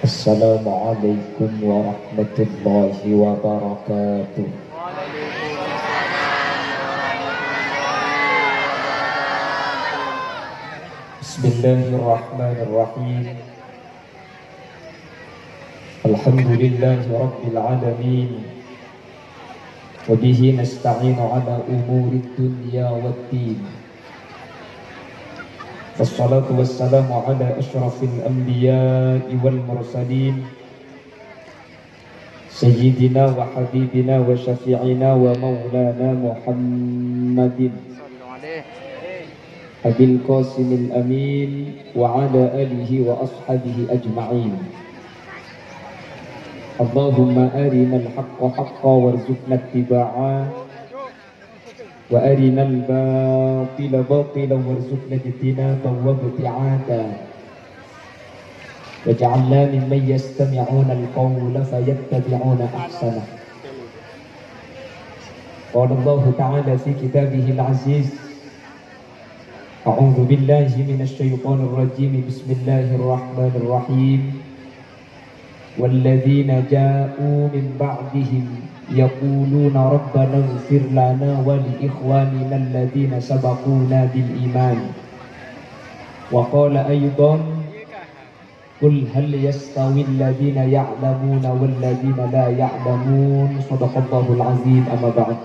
Assalamualaikum warahmatullahi wabarakatuh. Bismillahirrahmanirrahim. Alhamdulillahi rabbil alamin. Wa bihi nasta'inu ala umurid dunya waddin. Wassalatu wassalamu ala asyrafil anbiya'i wal mursalin Sayyidina wa habibina wa syafi'ina wa maulana Muhammadin Abil Qasimil Amin wa ala alihi wa ashabihi ajma'in. Allahumma arinal haqqa haqqa warzuqna ittiba'ah wa arinal batila batila warzuqna ijtinaba wa ibti'ada waj'alna mimman yastami'una al-qawla fayattabi'una ahsana. Qala Allah ta'ala fi kitabihi al-aziz, a'udzu billahi minasy syaithanir rajim, bismillahirrahmanirrahim. Walladzina ja'u min ba'dihim yaquluna rabbana ighfir lana wa li ikhwanina alladhina sabaquna bil iman. Wa qala aydan qul hal yastawi alladhina ya'lamuna wal ladhina la ya'lamun. Shadaqallahul azim. Amma ba'd.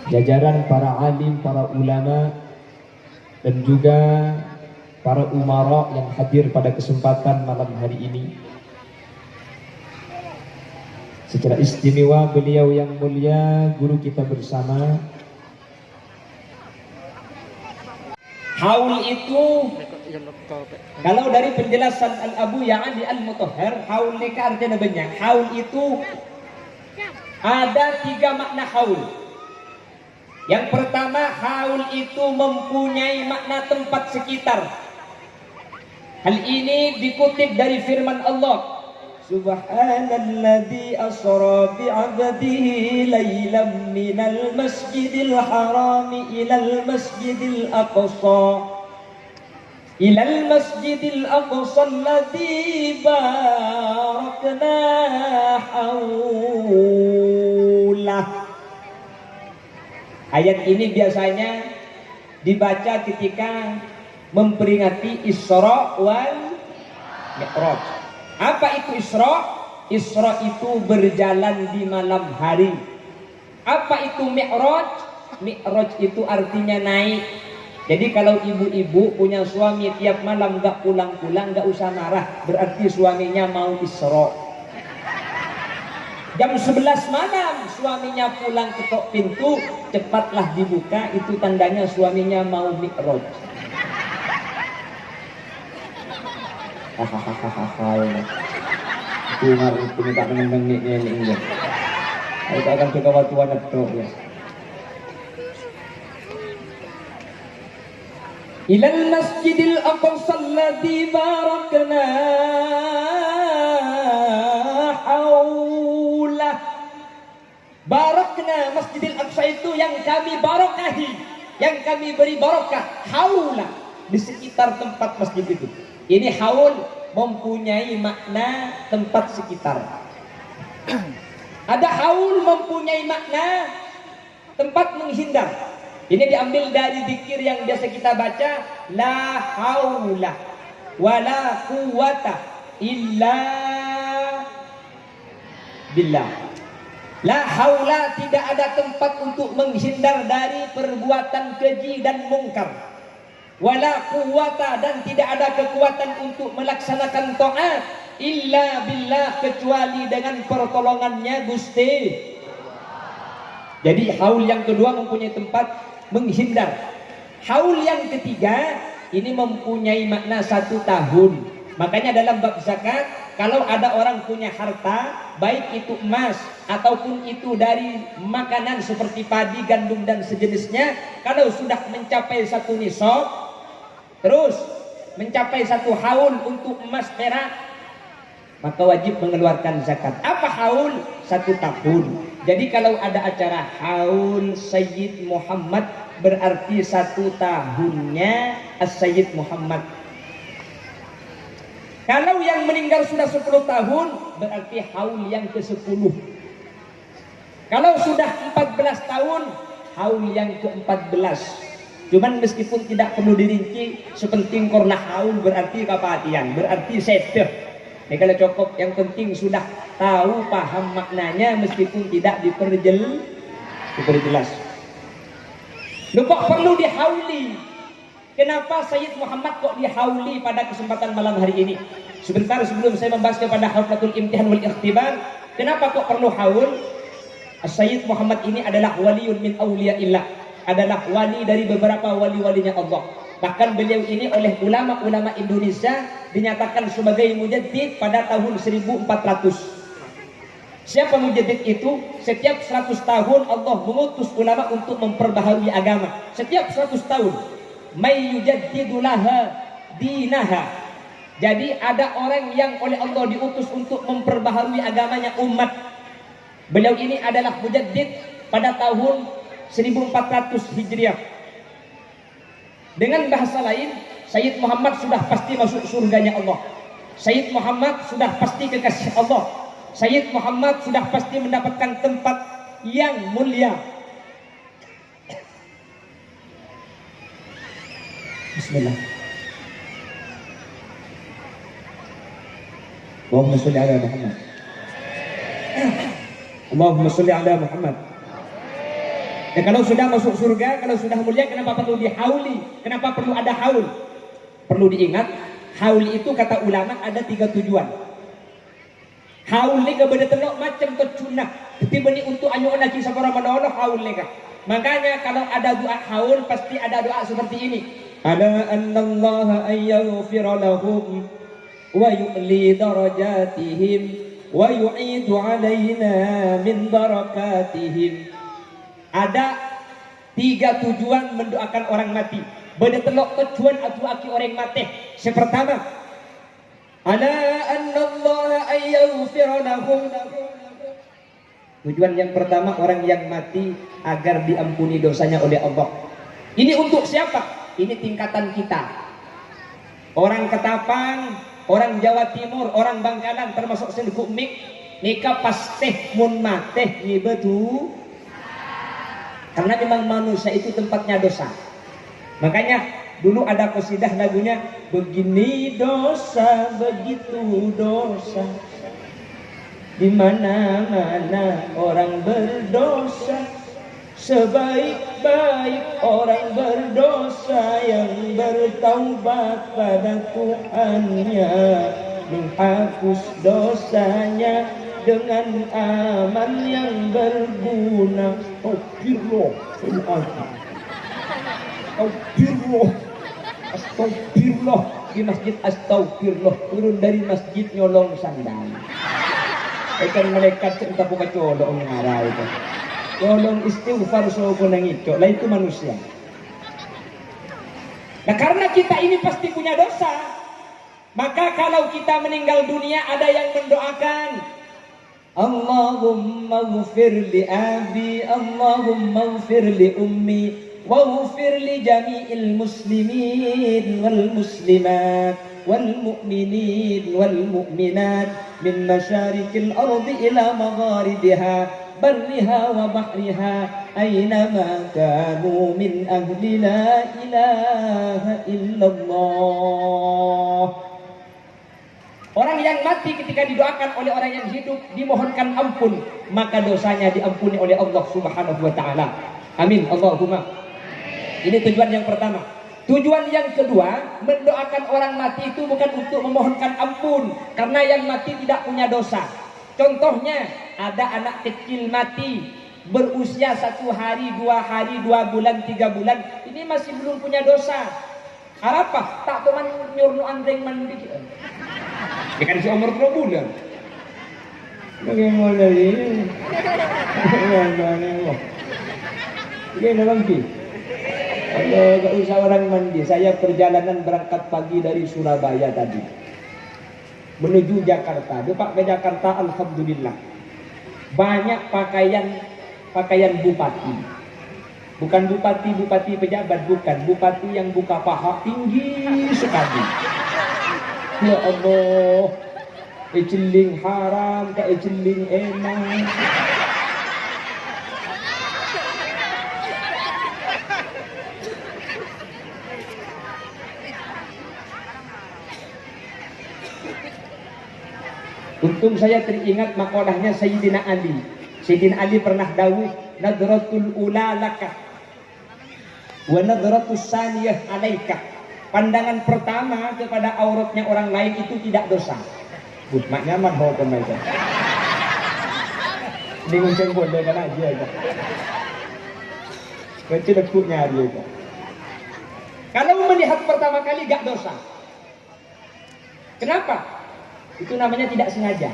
Jajaran para alim, para ulama dan juga para umara yang hadir pada kesempatan malam hari ini, secara istimewa beliau yang mulia guru kita bersama. Haul itu kalau dari penjelasan Al-Abu Ya'ali Al-Mutahhar, haul ini artinya banyak. Haul itu ada 3 makna haul. Yang pertama, haul itu mempunyai makna tempat sekitar. Hal ini dikutip dari firman Allah, Subhanalladzi asra bi'abdihi laylan minal masjidil harami ilal masjidil aqsa alladzi barakna haulah. Ayat ini biasanya dibaca ketika memperingati Isra wal Mi'raj. Apa itu Isra? Isra itu berjalan di malam hari. Apa itu Mi'raj? Mi'raj itu artinya naik. Jadi kalau ibu-ibu punya suami tiap malam gak pulang-pulang, gak usah marah, berarti suaminya mau Isra. Jam 11 malam suaminya pulang ketok pintu, cepatlah dibuka, itu tandanya suaminya mau Mi'raj. Hahaha. Itu ngaruh punya tak menang ni ni. Aku akan coba waktu anak tu ya. Ilal masjidil aqsa alladzi barakna haulah. Barakna, Masjidil Aqsa itu yang kami barakahi, yang kami beri barakah. Haulah, di sekitar tempat masjid itu. Ini haul mempunyai makna tempat sekitar. Ada haul mempunyai makna tempat menghindar. Ini diambil dari zikir yang biasa kita baca, la haula wala quwata illa billah. La haula, tidak ada tempat untuk menghindar dari perbuatan keji dan mungkar. Wala quwata, dan tidak ada kekuatan untuk melaksanakan taat illa billah, kecuali dengan pertolongannya Gusti. Jadi haul yang kedua mempunyai tempat menghindar. Haul yang ketiga ini mempunyai makna 1 tahun. Makanya dalam bab zakat, kalau ada orang punya harta, baik itu emas ataupun itu dari makanan seperti padi, gandum dan sejenisnya, kalau sudah mencapai 1 nisab, terus mencapai 1 haul untuk emas perak, maka wajib mengeluarkan zakat. Apa haul? 1 tahun. Jadi kalau ada acara haul Sayyid Muhammad, berarti 1 tahunnya As-Sayyid Muhammad. Kalau yang meninggal sudah 10 tahun, berarti haul yang ke-10. Kalau sudah 14 tahun, haul yang ke-14. Cuman meskipun tidak perlu dirinci, sepenting korna haul berarti kepatian, berarti seteh. Ini kalau cukup, yang penting sudah tahu paham maknanya meskipun tidak diperjelas. Lupa perlu dihauli. Kenapa Sayyid Muhammad kok dihauli pada kesempatan malam hari ini? Sebentar sebelum saya membahas kepada haulatul imtihan wal ikhtibar, kenapa kok perlu haul? Sayyid Muhammad ini adalah waliun min awliyaillah, adalah wali dari beberapa wali-walinya Allah. Bahkan beliau ini oleh ulama-ulama Indonesia dinyatakan sebagai mujaddid pada tahun 1400. Siapa mujaddid itu? Setiap 100 tahun Allah mengutus ulama untuk memperbaharui agama. Setiap 100 tahun. May yujaddidu laha dinaha. Jadi ada orang yang oleh Allah diutus untuk memperbaharui agamanya umat. Beliau ini adalah mujaddid pada tahun 1400 Hijriah. Dengan bahasa lain, Sayyid Muhammad sudah pasti masuk surganya Allah. Sayyid Muhammad sudah pasti kekasih Allah. Sayyid Muhammad sudah pasti mendapatkan tempat yang mulia. Bismillah. Allahumma sholli ala Muhammad. Allahumma sholli ala Muhammad. Ya, kalau sudah masuk surga, kalau sudah mulia, kenapa perlu dihauli? Kenapa perlu ada haul? Perlu diingat, haul itu kata ulama ada 3 tujuan. Haul ni kepada telok macam tercunah. Tiba ni untuk anyo lagi sabara manono haul ni kah. Makanya kalau ada doa haul pasti ada doa seperti ini. Ala annallaha ayyaghfira lahum wa yu'li darajatihim wa yu'idu alaina min barakatihim. Ada 3 tujuan mendoakan orang mati. Beda telok tujuan atau aki orang mati. Yang pertama, ala annallaha ayyaghfira lahum. Tujuan yang pertama, orang yang mati agar diampuni dosanya oleh Allah. Ini untuk siapa? Ini tingkatan kita. Orang Ketapang, orang Jawa Timur, orang Bangkalan, termasuk Senduk Mik, nikah pasteh mun mateh ni betul. Karena memang manusia itu tempatnya dosa. Makanya dulu ada qasidah lagunya, begini dosa, begitu dosa. Di mana-mana orang berdosa. Sebaik-baik orang berdosa yang bertaubat pada Tuhannya, menghapus dosanya dengan amal yang berguna. Astagfirullah, astagfirullah, astagfirullah. Di masjid astagfirullah, turun dari masjid nyolong sandal. Ikan malaikat cerita buka colong ngarau itu. Tolong istighfar sopo nangicok, lah itu manusia. Nah karena kita ini pasti punya dosa, maka kalau kita meninggal dunia ada yang mendoakan, Allahumma ghfir li abi, Allahumma ghfir li ummi, wa ghfir li jami'il muslimin wal muslimat wal mu'minin wal mu'minat min masyarikil ardi ila magharibiha barriha wa bahriha aynama kanu min ahli la ilaha illallah. Orang yang mati ketika didoakan oleh orang yang hidup dimohonkan ampun, maka dosanya diampuni oleh Allah Subhanahu wa taala. Amin Allahumma. Ini tujuan yang pertama. Tujuan yang kedua, mendoakan orang mati itu bukan untuk memohonkan ampun, karena yang mati tidak punya dosa. Contohnya, ada anak kecil mati berusia 1 hari, 2 hari, 2 bulan, 3 bulan, ini masih belum punya dosa. Apa? Tak teman nyurnu andeng mandi. Ya kan si umur 2 bulan. Bagaimana ini? Bagaimana? Bagaimana lagi? Kalau gak usah orang mandi, saya perjalanan berangkat pagi dari Surabaya tadi menuju Jakarta. Depak ke Jakarta, alhamdulillah banyak pakaian bupati. Bukan bupati pejabat, bukan bupati yang buka paha tinggi sekali. Ya Allah, ijeling haram ke ijeling enak. Untung saya teringat makolahnya Sayyidina Ali. Sayyidina Ali pernah dawuh, nadratul ula laka wa nadratus saniyah alaika. Pandangan pertama kepada auratnya orang lain itu tidak dosa. Mak nyaman hukum aja. Ini ngunceng bodoh kan aja. Kecil dekutnya aja. Kalau melihat pertama kali gak dosa. Kenapa? Itu namanya tidak sengaja.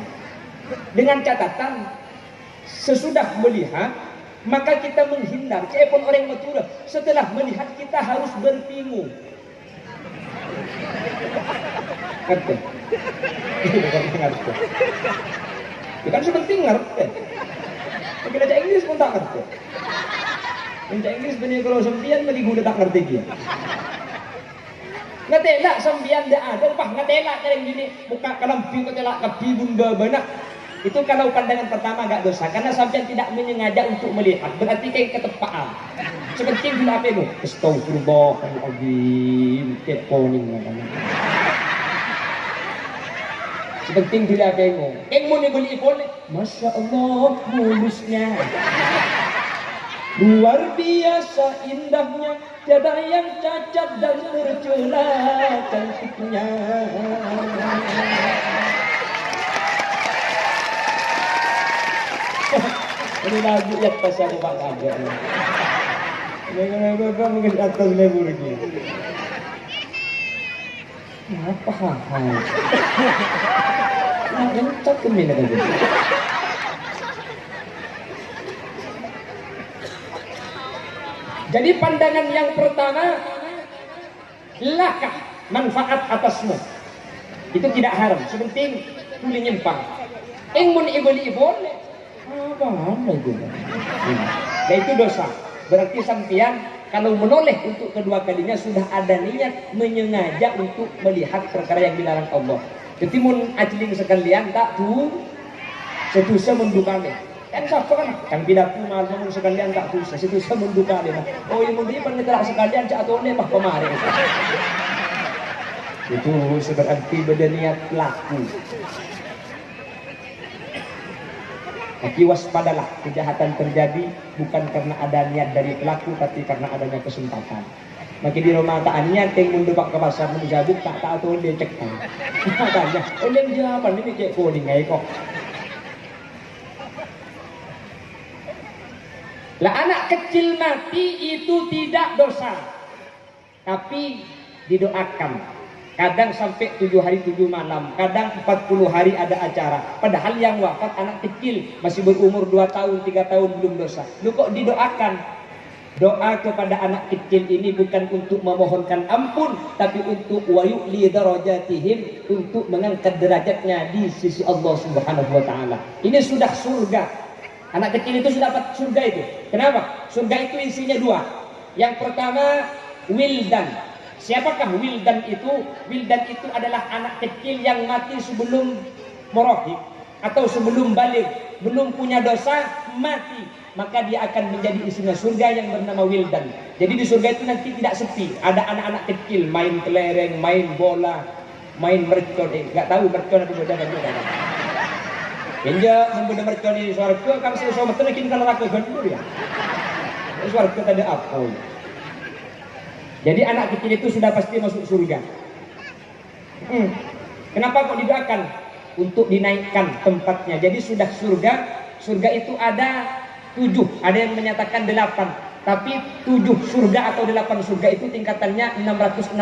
Dengan catatan sesudah melihat maka kita menghindar. Cepon orang matura setelah melihat kita harus berpingu. Ngerti? Ngerti. Bukan sepenting ngerti. Tapi baca Inggris pun tak ngerti. Baca Inggris benih kalau sempian meligu tak ngerti dia. Ngetelak sembian dah ada, pah ngetelak yang gini muka kalampi ngetelak kapi bunda benak. Itu kalau pandangan pertama agak dosa karena sampai tidak menyengaja untuk melihat, berarti kayak ketepaan. Seperti dulu apa itu? Astagfirullahaladzim, keponing namanya. Seperti dulu apa itu? Yang mau beli ipon, masya Allah mulusnya. Luar biasa indahnya, tiada yang cacat dan tercela cantiknya. Ini lagu yang pasal Pak Saja. Bapak mungkin atas level lagi. Apa hal? Nah, entok kemana tadi? Jadi pandangan yang pertama, lakah manfaat atasmu. Itu tidak haram. Sepenting boleh nyimpang. Ingmun ibon apa itu? Nah, itu dosa. Berarti sampian kalau menoleh untuk kedua kalinya sudah ada niat menyengaja untuk melihat perkara yang dilarang Allah. Jadi mun ajling sekalian tak tuh setusa mendukane. Kan siapa kan pidato malam sekalian tak susah situ semunduka dia. Oh yang mundi pengeterak sekalian cak atau lemah kemarin. Itu berarti berniat pelaku. Tapi waspadalah, kejahatan terjadi bukan karena ada niat dari pelaku tapi karena adanya kesempatan. Maka di rumah tak niat yang mendebak ke pasar menjabuk tak tahu dia cek tak. Makanya oleh jawaban ini cek kuning kok. Lah anak kecil mati itu tidak dosa, tapi didoakan. Kadang sampai 7 hari 7 malam, kadang 40 hari ada acara. Padahal yang wafat anak kecil masih berumur 2 tahun, 3 tahun belum dosa. Lu kok didoakan? Doa kepada anak kecil ini bukan untuk memohonkan ampun, tapi untuk wayu'li darajatihim, untuk mengangkat derajatnya di sisi Allah Subhanahu wa taala. Ini sudah surga. Anak kecil itu sudah dapat surga itu. Kenapa? Surga itu isinya 2. Yang pertama wildan. Siapakah wildan itu? Wildan itu adalah anak kecil yang mati sebelum morohik atau sebelum balik, belum punya dosa, mati. Maka dia akan menjadi isinya surga yang bernama wildan. Jadi di surga itu nanti tidak sepi. Ada anak-anak kecil main kelereng, main bola, main mercon. Gak tahu mercon apa beda juga. Inja membunuh mercon di surga, kalau saya sama tenakin kalau aku gandur ya. Surga tadi apa? Jadi anak kecil itu sudah pasti masuk surga. Kenapa kok didoakan? Untuk dinaikkan tempatnya. Jadi sudah surga. Surga itu ada 7. Ada yang menyatakan 8. Tapi 7 surga atau 8 surga itu tingkatannya 666.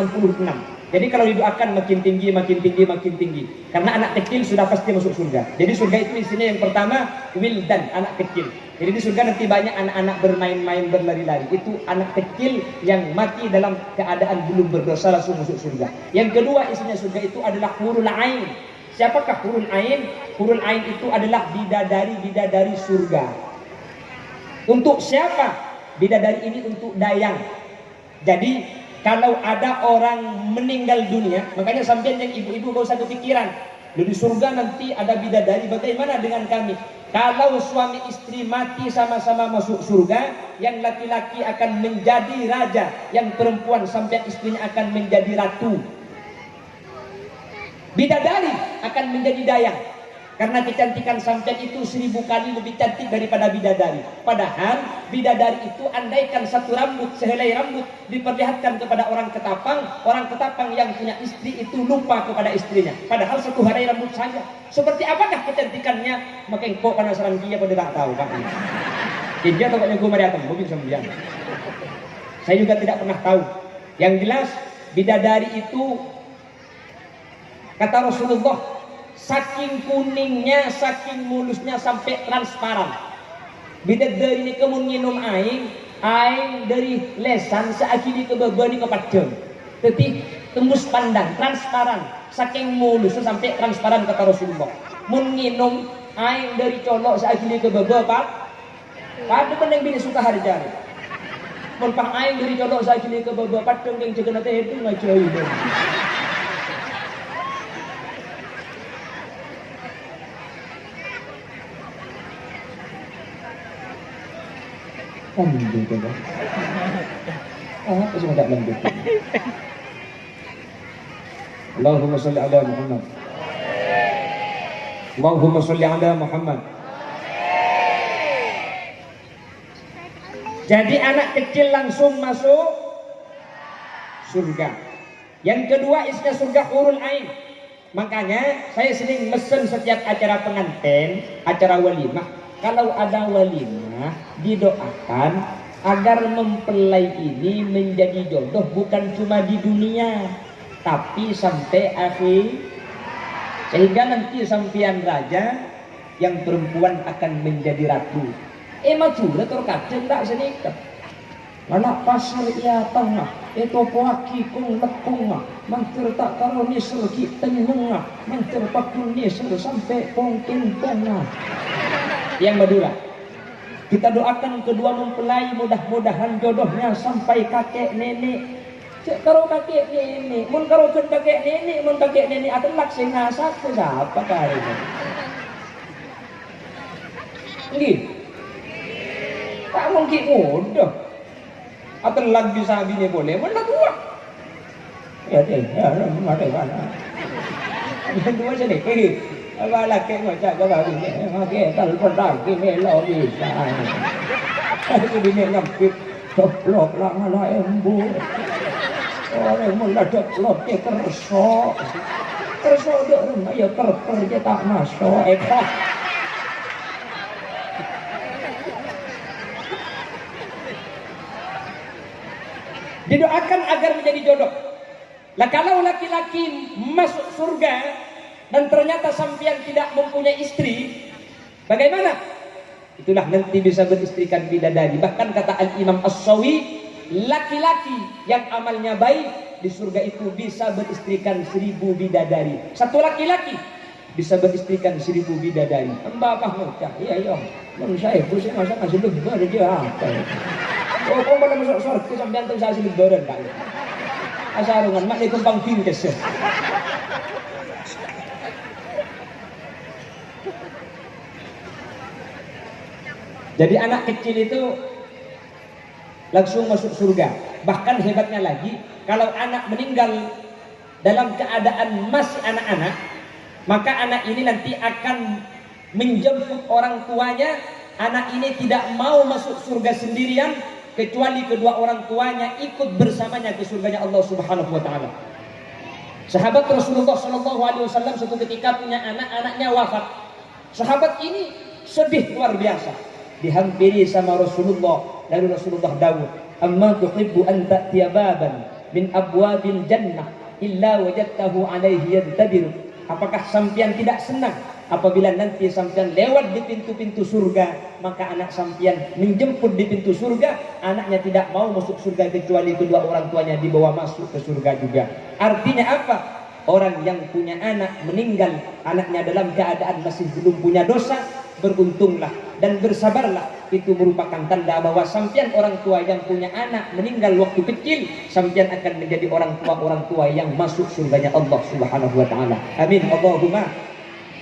Jadi kalau didoakan makin tinggi, makin tinggi, makin tinggi. Karena anak kecil sudah pasti masuk surga. Jadi surga itu isinya yang pertama wildan, anak kecil. Jadi di surga nanti banyak anak-anak bermain-main, berlari-lari. Itu anak kecil yang mati dalam keadaan belum berdosa langsung masuk surga. Yang kedua isinya surga itu adalah hurul ain. Siapakah hurul ain? Hurul ain itu adalah bidadari-bidadari surga. Untuk siapa? Bidadari ini untuk dayang. Jadi kalau ada orang meninggal dunia, makanya sampean yang ibu-ibu gak usah kepikiran, di surga nanti ada bidadari, bagaimana dengan kami? Kalau suami istri mati sama-sama masuk surga, yang laki-laki akan menjadi raja, yang perempuan sampai istrinya akan menjadi ratu. Bidadari akan menjadi dayang. Karena kecantikan sampean itu 1000 kali lebih cantik daripada bidadari. Padahal bidadari itu andaikan satu rambut, sehelai rambut diperlihatkan kepada orang ketapang yang punya istri itu lupa kepada istrinya. Padahal satu helai rambut saja. Seperti apakah kecantikannya? Maka engkau penasaran dia pada tak tahu Pak. Dia tahu gue mari atom, mungkin sembilan. Saya juga tidak pernah tahu. Yang jelas bidadari itu kata Rasulullah, saking kuningnya, saking mulusnya sampai transparan. Bidadari ini kamu minum air dari lesan seakhiri ke bawah ke padang. Tapi tembus pandang, transparan. Saking mulusnya sampai transparan kata Rasulullah. Mun minum air dari colok seakhiri ke bawah Pak. Pada pandang bini suka harjari. Mun pang air dari colok seakhiri ke bawah padang yang jaga nanti itu ngajai. Lanjut coba. Apa sih enggak lanjut? Allahumma sholli ala Muhammad. Allahumma sholli ala Muhammad. Jadi anak kecil langsung masuk surga. Yang kedua isinya surga hurul ain. Makanya saya sering mesen setiap acara pengantin, acara walimah. Kalau ada walimah, didoakan agar mempelai ini menjadi jodoh bukan cuma di dunia, tapi sampai akhir. Sehingga nanti sampian raja, yang perempuan akan menjadi ratu. Majula terkadang tak sedikit. Mana pasar ia tengah, topo aki kung lekung, mantir tak karoni sergi tengah, mantir pakuni ser sampai pongkin tengah. Yang Madura, kita doakan kedua mempelai mudah-mudahan jodohnya sampai kakek nenek. Cek karo kakek nenek, mun karo kakek nenek atau laksana satu siapa kali ini? Nggih, tak mungkin mudah. Atau lagi sabinya boleh, mana tua? Ya deh, ya mana mana. Yang dua sedikit. Ba laki macam apa ini? Makai telepon lagi melo bisa. Aku bini ngapit ceplok lah malah embu. Orang mula ceplok ke kerso. Kerso dah rumah ya kerja tak masuk. Didoakan agar menjadi jodoh. Lah kalau laki-laki masuk surga dan ternyata sampean tidak mempunyai istri, bagaimana? Itulah nanti bisa beristrikan bidadari. Bahkan kata Al-Imam As-Sawi, laki-laki yang amalnya baik di surga itu bisa beristrikan 1000 bidadari. Satu laki-laki bisa beristrikan 1000 bidadari. Mbak mudah, iya iya. Mun saya pusing masa kasih lebar dia apa? Oh, kau pada masuk surga sampean tuh saya lebaran Pak. Asarungan mak di kembang bingkes. Jadi anak kecil itu langsung masuk surga. Bahkan hebatnya lagi, kalau anak meninggal dalam keadaan masih anak-anak, maka anak ini nanti akan menjemput orang tuanya. Anak ini tidak mau masuk surga sendirian, kecuali kedua orang tuanya ikut bersamanya ke surganya Allah Subhanahu wa taala. Sahabat Rasulullah SAW suatu ketika punya anak, anaknya wafat. Sahabat ini sedih luar biasa. Dihampiri sama Rasulullah, lalu Rasulullah dawuh, amma tuhibbu an ta'tiya baban min abwabil jannah illa wajadtahu alaihi yadtabiru. Apakah sampian tidak senang apabila nanti sampian lewat di pintu-pintu surga, maka anak sampian menjemput di pintu surga, anaknya tidak mau masuk surga kecuali kedua orang tuanya dibawa masuk ke surga juga. Artinya apa? Orang yang punya anak meninggal, anaknya dalam keadaan masih belum punya dosa, beruntunglah dan bersabarlah. Itu merupakan tanda bahwa sampian orang tua yang punya anak meninggal waktu kecil, sampian akan menjadi orang tua yang masuk surganya Allah Subhanahu wa taala. Amin Allahumma.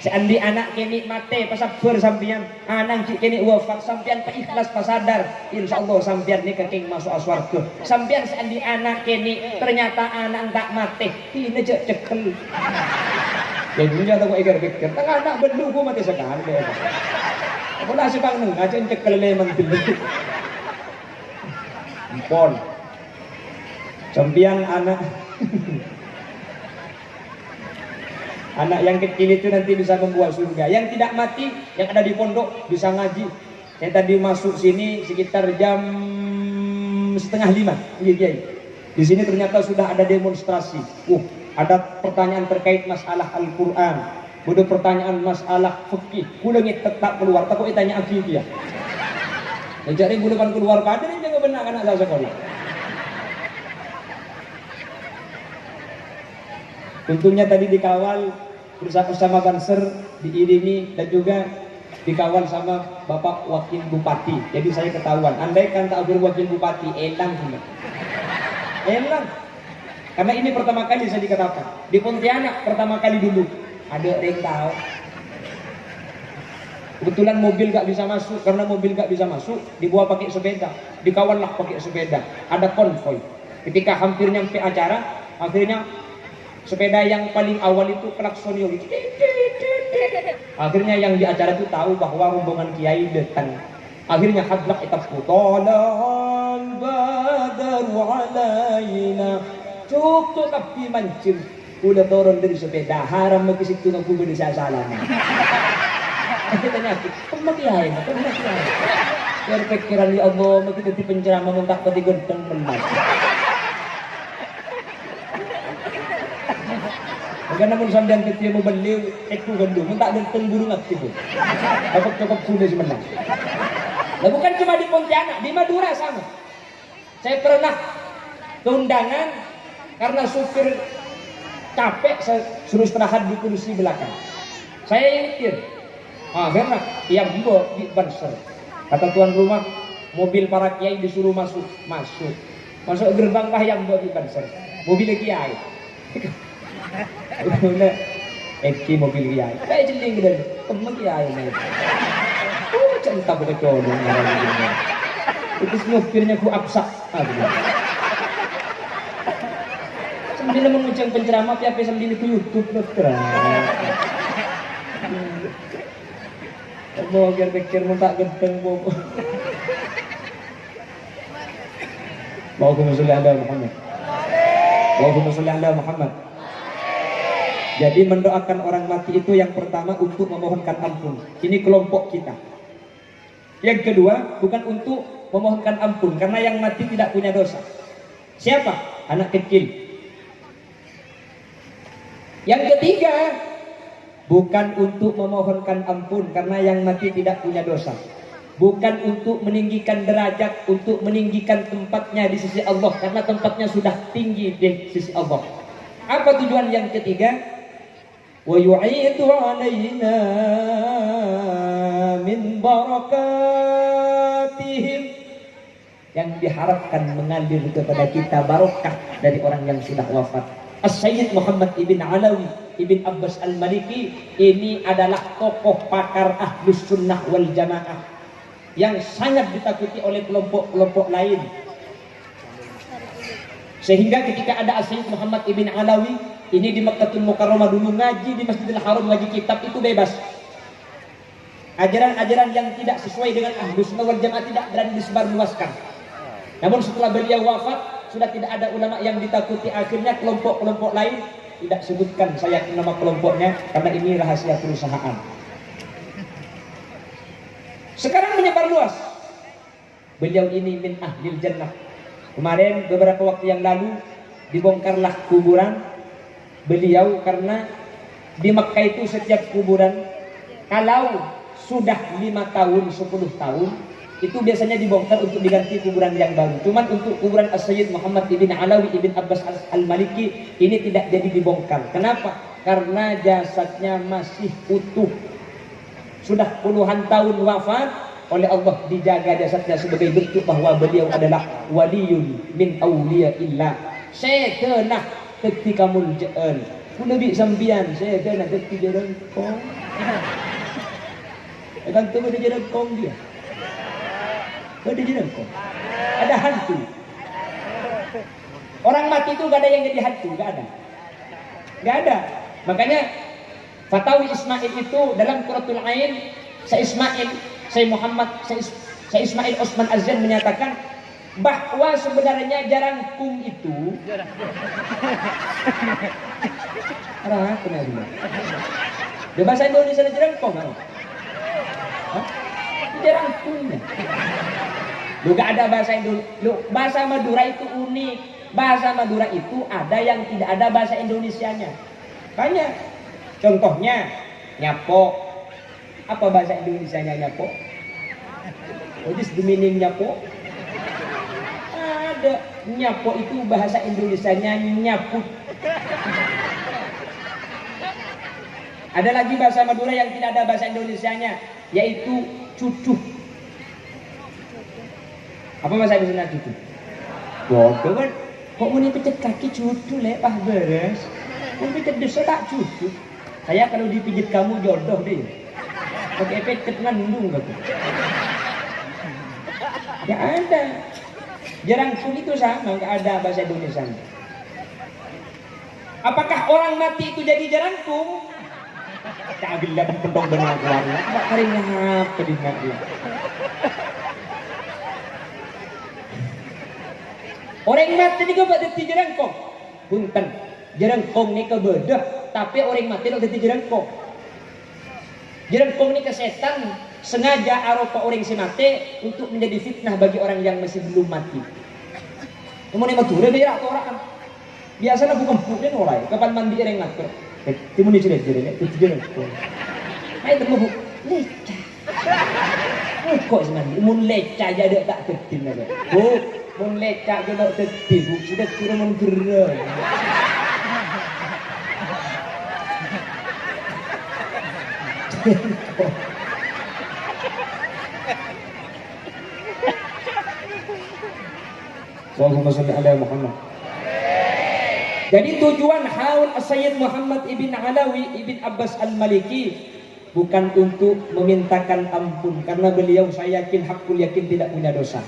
Seandi anak kini mate pasabar sampian, anak cik kini wafat sampian ikhlas pasadar, insyaallah sampian ni keking masuk aswarga. Sampian seandi anak kini ternyata anak tak mate, ini cek cekel. Jadi nyata kok igar pikir, tengah anak belu ku mati sekali. Apa lah sih bang neng, aja cekel lemang tilu. Pon, sampian anak. Anak yang kecil itu nanti bisa membuat surga. Yang tidak mati, yang ada di pondok bisa ngaji. Saya tadi masuk sini sekitar jam 4:30. Di sini ternyata sudah ada demonstrasi. Ada pertanyaan terkait masalah Al-Quran. Ada pertanyaan masalah fikih. Kulengit tetap keluar. Takut tanya akhi dia. Jadi bulan keluar pada ini jangan benar anak saya sekolah. Untungnya tadi dikawal bersama Banser, diiringi dan juga dikawal sama Bapak Wakil Bupati. Jadi saya ketahuan, andai kan tak Wakil Bupati, elang semua. Elang. Karena ini pertama kali saya dikatakan. Di Pontianak pertama kali dulu. Ada yang tahu. Kebetulan mobil gak bisa masuk, karena mobil gak bisa masuk, dibawa pakai sepeda. Dikawal lah pakai sepeda. Ada konvoy. Ketika hampir nyampe acara, akhirnya sepeda yang paling awal itu klakson gitu. Akhirnya yang di acara itu tahu bahwa rombongan kiai datang. Akhirnya hadlak itab talal badaru alaina. Cukup tapi mancing. Udah turun dari sepeda, haram ke situ ngaku beli salah. Kita tanya, "Kemana kiai? Kemana kiai?" Berpikiran ya Allah, begitu di penceramah mengtak pati genteng benar. Karena namun sambil kita mau beli, aku gendung, minta genteng burung aktif. Dapat cukup sudah sebenarnya. Nah, bukan cuma di Pontianak, di Madura sama. Saya pernah keundangan karena supir capek, saya suruh istirahat di kursi belakang. Saya yang nyetir. Akhirnya yang bawa di Banser. Kata tuan rumah, mobil para kiai disuruh masuk. Masuk gerbang lah yang bawa di Banser. Mobil kiai. Udah, mobil kiai. Kayak jeling gitu. Temen kiai nih. Cinta pada kodong. Itu nyopirnya ku absak. Sambil mengucapkan penceramah, tapi sambil itu YouTube dokter. Mau biar pikir mau tak genteng mau. Allahumma sholli ala Muhammad. Allahumma sholli ala Muhammad. Jadi mendoakan orang mati itu yang pertama untuk memohonkan ampun. Ini kelompok kita. Yang kedua bukan untuk memohonkan ampun karena yang mati tidak punya dosa. Siapa? Anak kecil. Yang ketiga bukan untuk memohonkan ampun karena yang mati tidak punya dosa. Bukan untuk meninggikan derajat, untuk meninggikan tempatnya di sisi Allah karena tempatnya sudah tinggi di sisi Allah. Apa tujuan yang ketiga? Wa yu'idu 'alaina min barakatihim, yang diharapkan mengalir kepada kita barokah dari orang yang sudah wafat. As-Sayyid Muhammad ibn Alawi ibn Abbas al-Maliki ini adalah tokoh pakar Ahlus Sunnah wal Jamaah yang sangat ditakuti oleh kelompok-kelompok lain. Sehingga ketika ada As-Sayyid Muhammad ibn Alawi ini di Makkahul Mukarramah dulu ngaji di Masjidil Haram, ngaji kitab itu bebas. Ajaran-ajaran yang tidak sesuai dengan Ahlus Sunnah wal Jamaah tidak berani disebarluaskan. Namun setelah beliau wafat sudah tidak ada ulama yang ditakuti. Akhirnya kelompok-kelompok lain, tidak sebutkan saya nama kelompoknya karena ini rahasia perusahaan. Sekarang menyebar luas. Beliau ini min ahlil jannah. Kemarin beberapa waktu yang lalu dibongkarlah kuburan beliau karena di Makkah itu setiap kuburan kalau sudah 5 tahun 10 tahun itu biasanya dibongkar untuk diganti kuburan yang baru. Cuman untuk kuburan As-Sayyid Muhammad ibn Alawi ibn Abbas al-Maliki ini tidak jadi dibongkar. Kenapa? Karena jasadnya masih utuh. sudah puluhan tahun wafat, oleh Allah dijaga jasadnya sebagai bentuk bahwa beliau adalah waliyun min awliyaillah. Sekenah ketika muljaan ku nabi sambian sekenah ketika jerengkong akan tunggu di jerengkong dia ada jerengkong, ada hantu. Orang mati itu gak ada yang jadi hantu, gak ada. Makanya Fatawi Ismail itu dalam Qurratul Ain, Syekh Ismail Osman Azan menyatakan bahwa sebenarnya jarangkung itu di bahasa Indonesia ada jarangkung kan? Jarangkungnya lu gak ada bahasa Indonesia. Bahasa Madura itu unik. Bahasa Madura itu ada yang tidak ada bahasa Indonesianya. Banyak. Contohnya nyapo. Apa bahasa Indonesianya nyapo? What is the meaning nyapo? Ada. Nyapo itu bahasa Indonesianya nyapu. Ada lagi bahasa Madura yang tidak ada bahasa Indonesianya, yaitu cucuh. Apa bahasa Indonesia cucuh? Bodoh kan? Kok mau pijat kaki cucuh lepah beres? Mau pijat desa tak cucuh? Saya kalau dipijit kamu jodoh deh. Pakai pijat ngandung gitu. Ya ada. Jarangkung itu sama, nggak ada bahasa Indonesia. Apakah orang mati itu jadi jarangkung? Tak gila pendong benar keluar. Tak karinya apa di dia. Orang mati ni kau jadi jarangkung. Punten, jarangkung ni kau bedah, tapi orang mati nak jadi jarangkung. Jarangkung ni kesetan sengaja aropa orang si mati untuk menjadi fitnah bagi orang yang masih belum mati. Kemudian mature dia atau orang biasanya bukan pulen orang. Kapan mandi orang mati? Timun ni jelas, itu jarangkung. Mai temu bu, leca. Kok sebenarnya mun leca jadi tak ketin aja. Bu, mun leca jadi ketin, bu sudah turun mun gerak. Allahumma shalli ala Muhammad. Jadi tujuan haul Sayyid Muhammad ibn Alawi ibn Abbas al-Maliki bukan untuk memintakan ampun, karena beliau saya yakin hakul yakin tidak punya dosa.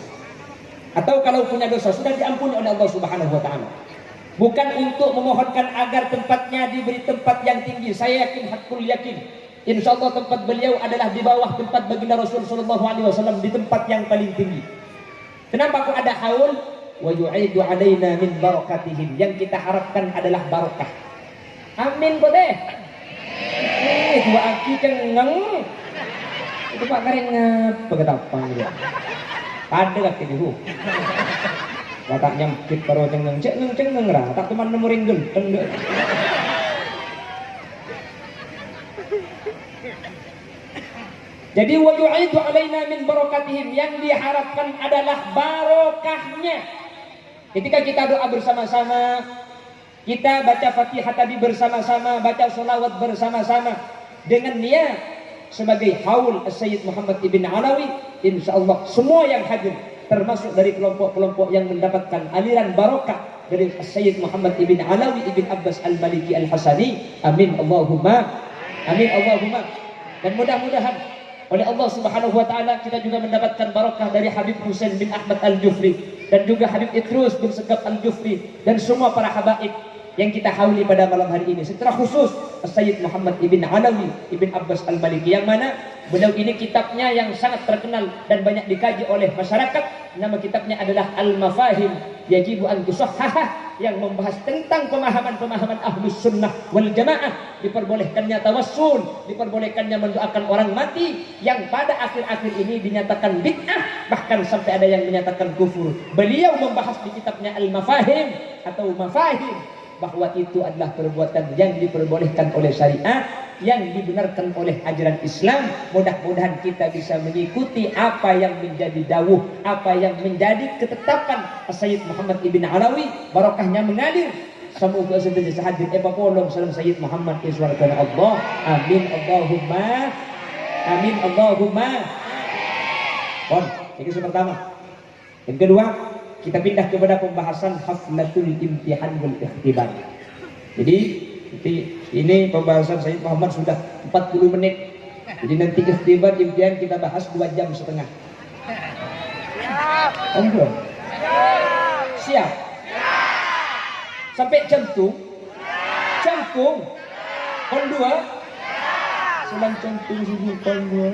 Atau kalau punya dosa sudah diampuni oleh Allah Subhanahu wa taala. Bukan untuk memohonkan agar tempatnya diberi tempat yang tinggi. Saya yakin hakul yakin insyaallah tempat beliau adalah di bawah tempat baginda Rasul sallallahu alaihi wasallam, di tempat yang paling tinggi. Kenapa kok ada haul? Wa yu'idu alaina min barakatihim, yang kita harapkan adalah barokah. Amin boleh. Dua aki cengeng. Itu Pak Karing ngapa ketapang dia. Pada kaki dulu. Watak nyempit karo cengeng cengeng ra, tak teman nemu ring genteng deh. Jadi wa yu'idu alaina min barakatihim, yang diharapkan adalah barokahnya. Ketika kita doa bersama-sama, kita baca Fatihah tadi bersama-sama, baca sholawat bersama-sama dengan niat sebagai haul Sayyid Muhammad ibn Alawi, insyaallah semua yang hadir termasuk dari kelompok-kelompok yang mendapatkan aliran barokah dari Sayyid Muhammad ibn Alawi ibn Abbas al-Maliki al-Hasani. Amin Allahumma. Amin Allahumma. Dan mudah-mudahan oleh Allah Subhanahu wa taala kita juga mendapatkan barokah dari Habib Husain bin Ahmad Al-Jufri dan juga Habib Idrus bin Segaf Al-Jufri dan semua para habaib yang kita hauli pada malam hari ini. Secara khusus Sayyid Muhammad ibn Alawi ibn Abbas al-Maliki, yang mana beliau ini kitabnya yang sangat terkenal dan banyak dikaji oleh masyarakat. Nama kitabnya adalah Al-Mafahim Yajibu an Tusahhahah, yang membahas tentang pemahaman-pemahaman Ahlus Sunnah wal Jamaah. Diperbolehkannya tawassul, diperbolehkannya mendoakan orang mati yang pada akhir-akhir ini dinyatakan bid'ah, bahkan sampai ada yang menyatakan kufur. Beliau membahas di kitabnya Al-Mafahim atau Mafahim bahwa itu adalah perbuatan yang diperbolehkan oleh syariat, yang dibenarkan oleh ajaran Islam. Mudah-mudahan kita bisa mengikuti apa yang menjadi dawuh, apa yang menjadi ketetapan Sayyid Muhammad ibn Alawi. Barokahnya mengalir. Semoga sentiasa hadir epapolong salam Sayyid Muhammad iswarkan Allah. Amin Allahumma. Amin Allahumma. Bon, ini pertama. Yang kedua, kita pindah kepada pembahasan haflatul imtihan wal ikhtibar. Jadi ini pembahasan Sayyid Muhammad sudah 40 menit. Jadi nanti ikhtibar imtihan kita bahas 2 jam setengah. Siap. Siap. Sampai jantung. Jantung. Kon 2. Selang jantung sini kon 2.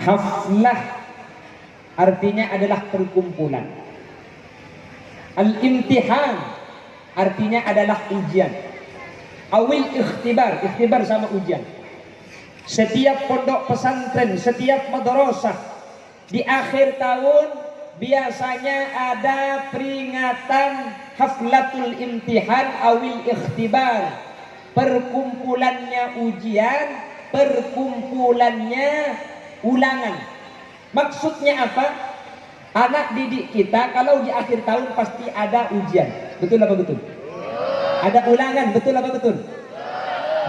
Haflah artinya adalah perkumpulan. Al-imtihan artinya adalah ujian. Awil ikhtibar, ikhtibar sama ujian. Setiap pondok pesantren, setiap madrasah di akhir tahun biasanya ada peringatan haflatul imtihan awil ikhtibar. Perkumpulannya ujian, perkumpulannya ulangan. Maksudnya apa? Anak didik kita kalau di akhir tahun pasti ada ujian. Betul apa betul? Ada ulangan, betul apa betul?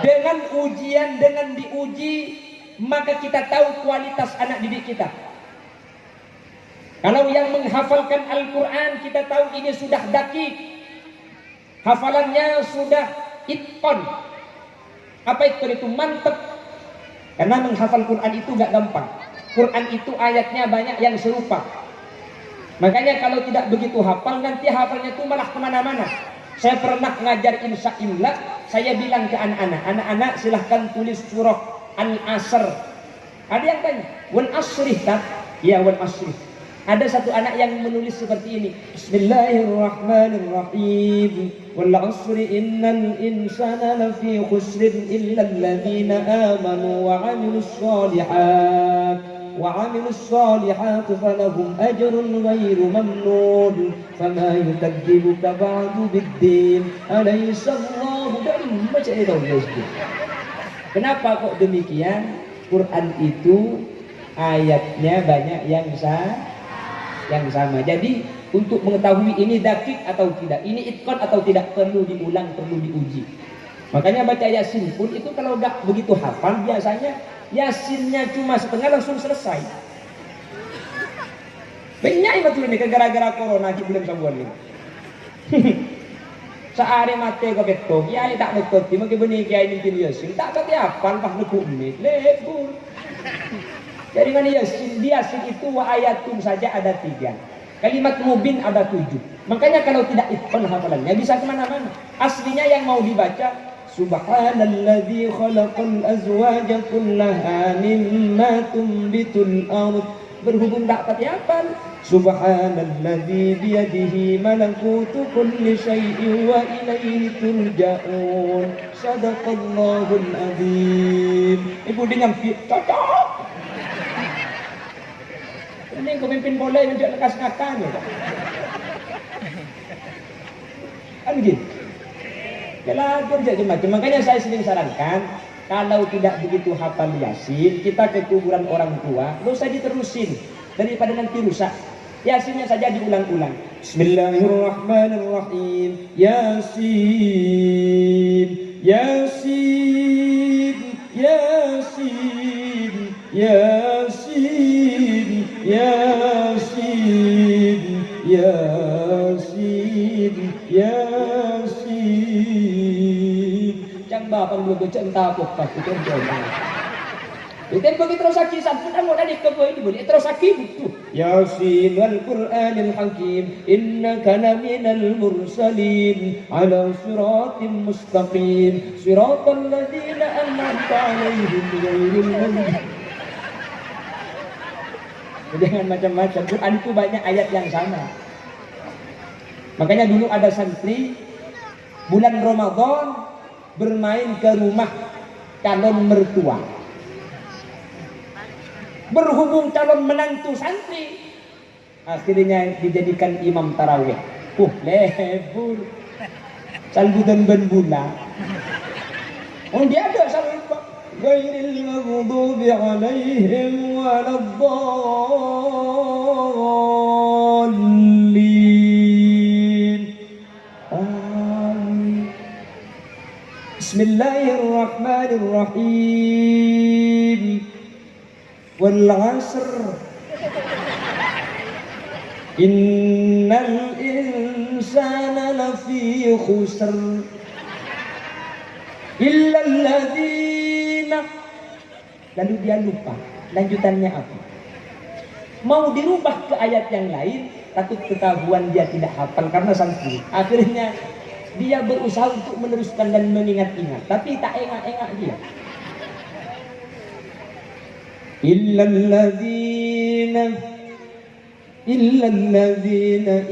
Dengan ujian, dengan diuji, maka kita tahu kualitas anak didik kita. Kalau yang menghafalkan Al-Quran, kita tahu ini sudah dakik. Hafalannya sudah itqon. Apa itu mantep. Karena menghafal Quran itu gak gampang. Quran itu ayatnya banyak yang serupa. Makanya kalau tidak begitu hafal, nanti hafalnya itu malah kemana-mana. Saya pernah ngajar insya imla, saya bilang ke anak-anak, anak-anak silahkan tulis surah Al-Asr. Ada yang tanya, wal asri tak? Ya, wal asri. Ada satu anak yang menulis seperti ini. Bismillahirrahmanirrahim. Wal asri innal insana lafi khusrin illa alladhina amanu wa 'amilus shalihat. Wa 'amilus shalihat falahum ajrun ghairu mamnun. Fama yukadzibuka ba'du bid-din. Alaysa Allahu bi'allamil. Kenapa kok demikian? Quran itu ayatnya banyak yang sama. Jadi untuk mengetahui ini dakik atau tidak, ini itqan atau tidak, perlu diulang, perlu diuji. Makanya baca Yasin pun itu kalau gak begitu hafal, biasanya Yasinnya cuma setengah langsung selesai. Banyak betul ini gara-gara corona di bulan Sabuan ini. Sehari mati kau betul, kiai tak betul, mungkin benih kiai ini Yasin tak berarti hafal pas lekuk ini, lebur. Jadi mana Yasin? Yasin itu wa ayatun saja ada 3. Kalimat mubin ada 7. Makanya kalau tidak itqan hafalannya bisa kemana-mana. Aslinya yang mau dibaca Subhanalladzi khalaqal azwaja kullaha mimma tumbitul ard. Berhubung tak pati hafal. Subhanalladzi biyadihi malakutu kulli syai'in wa ilaihi turja'un. Shadaqallahul azim. Ibu dengan cocok. Ini pemimpin boleh menjadi lekas ngakanya. Kan gitu. Jalan kerja macam. Makanya saya sering sarankan, kalau tidak begitu hafal Yasin, kita ke kuburan orang tua, nggak usah diterusin daripada nanti rusak. Yasinnya saja diulang-ulang. Bismillahirrahmanirrahim. Yasin, Yasin, Yasin, Yasin, Yasin, Yasin, Yasin. Jangan bapak belum baca entah apa itu jangan. Itu begitu terus lagi sampai kamu ada di kebun ini boleh terus lagi butuh. Yasin wal Qur'anil Hakim innaka laminal mursalin ala siratim mustaqim siratal ladzina an'amta 'alaihim ghairil maghdubi. Jangan macam-macam. Quran itu banyak ayat yang sama. Makanya dulu ada santri bulan Ramadan bermain ke rumah calon mertua. Berhubung calon menantu santri, akhirnya dijadikan imam tarawih. Lebur. Salbutan berbula. Oh dia ada salbu. Ghairil maghdubi 'alaihim waladdallin. Bismillahirrahmanirrahim. Wal 'asr. Innal insana lafi khusr illa alladzina. Lalu dia lupa lanjutannya apa. Mau dirubah ke ayat yang lain, takut ketahuan dia tidak hafal karena santri. Akhirnya dia berusaha untuk meneruskan dan mengingat-ingat, tapi tak engak-engak dia. Illalladzina illalladzina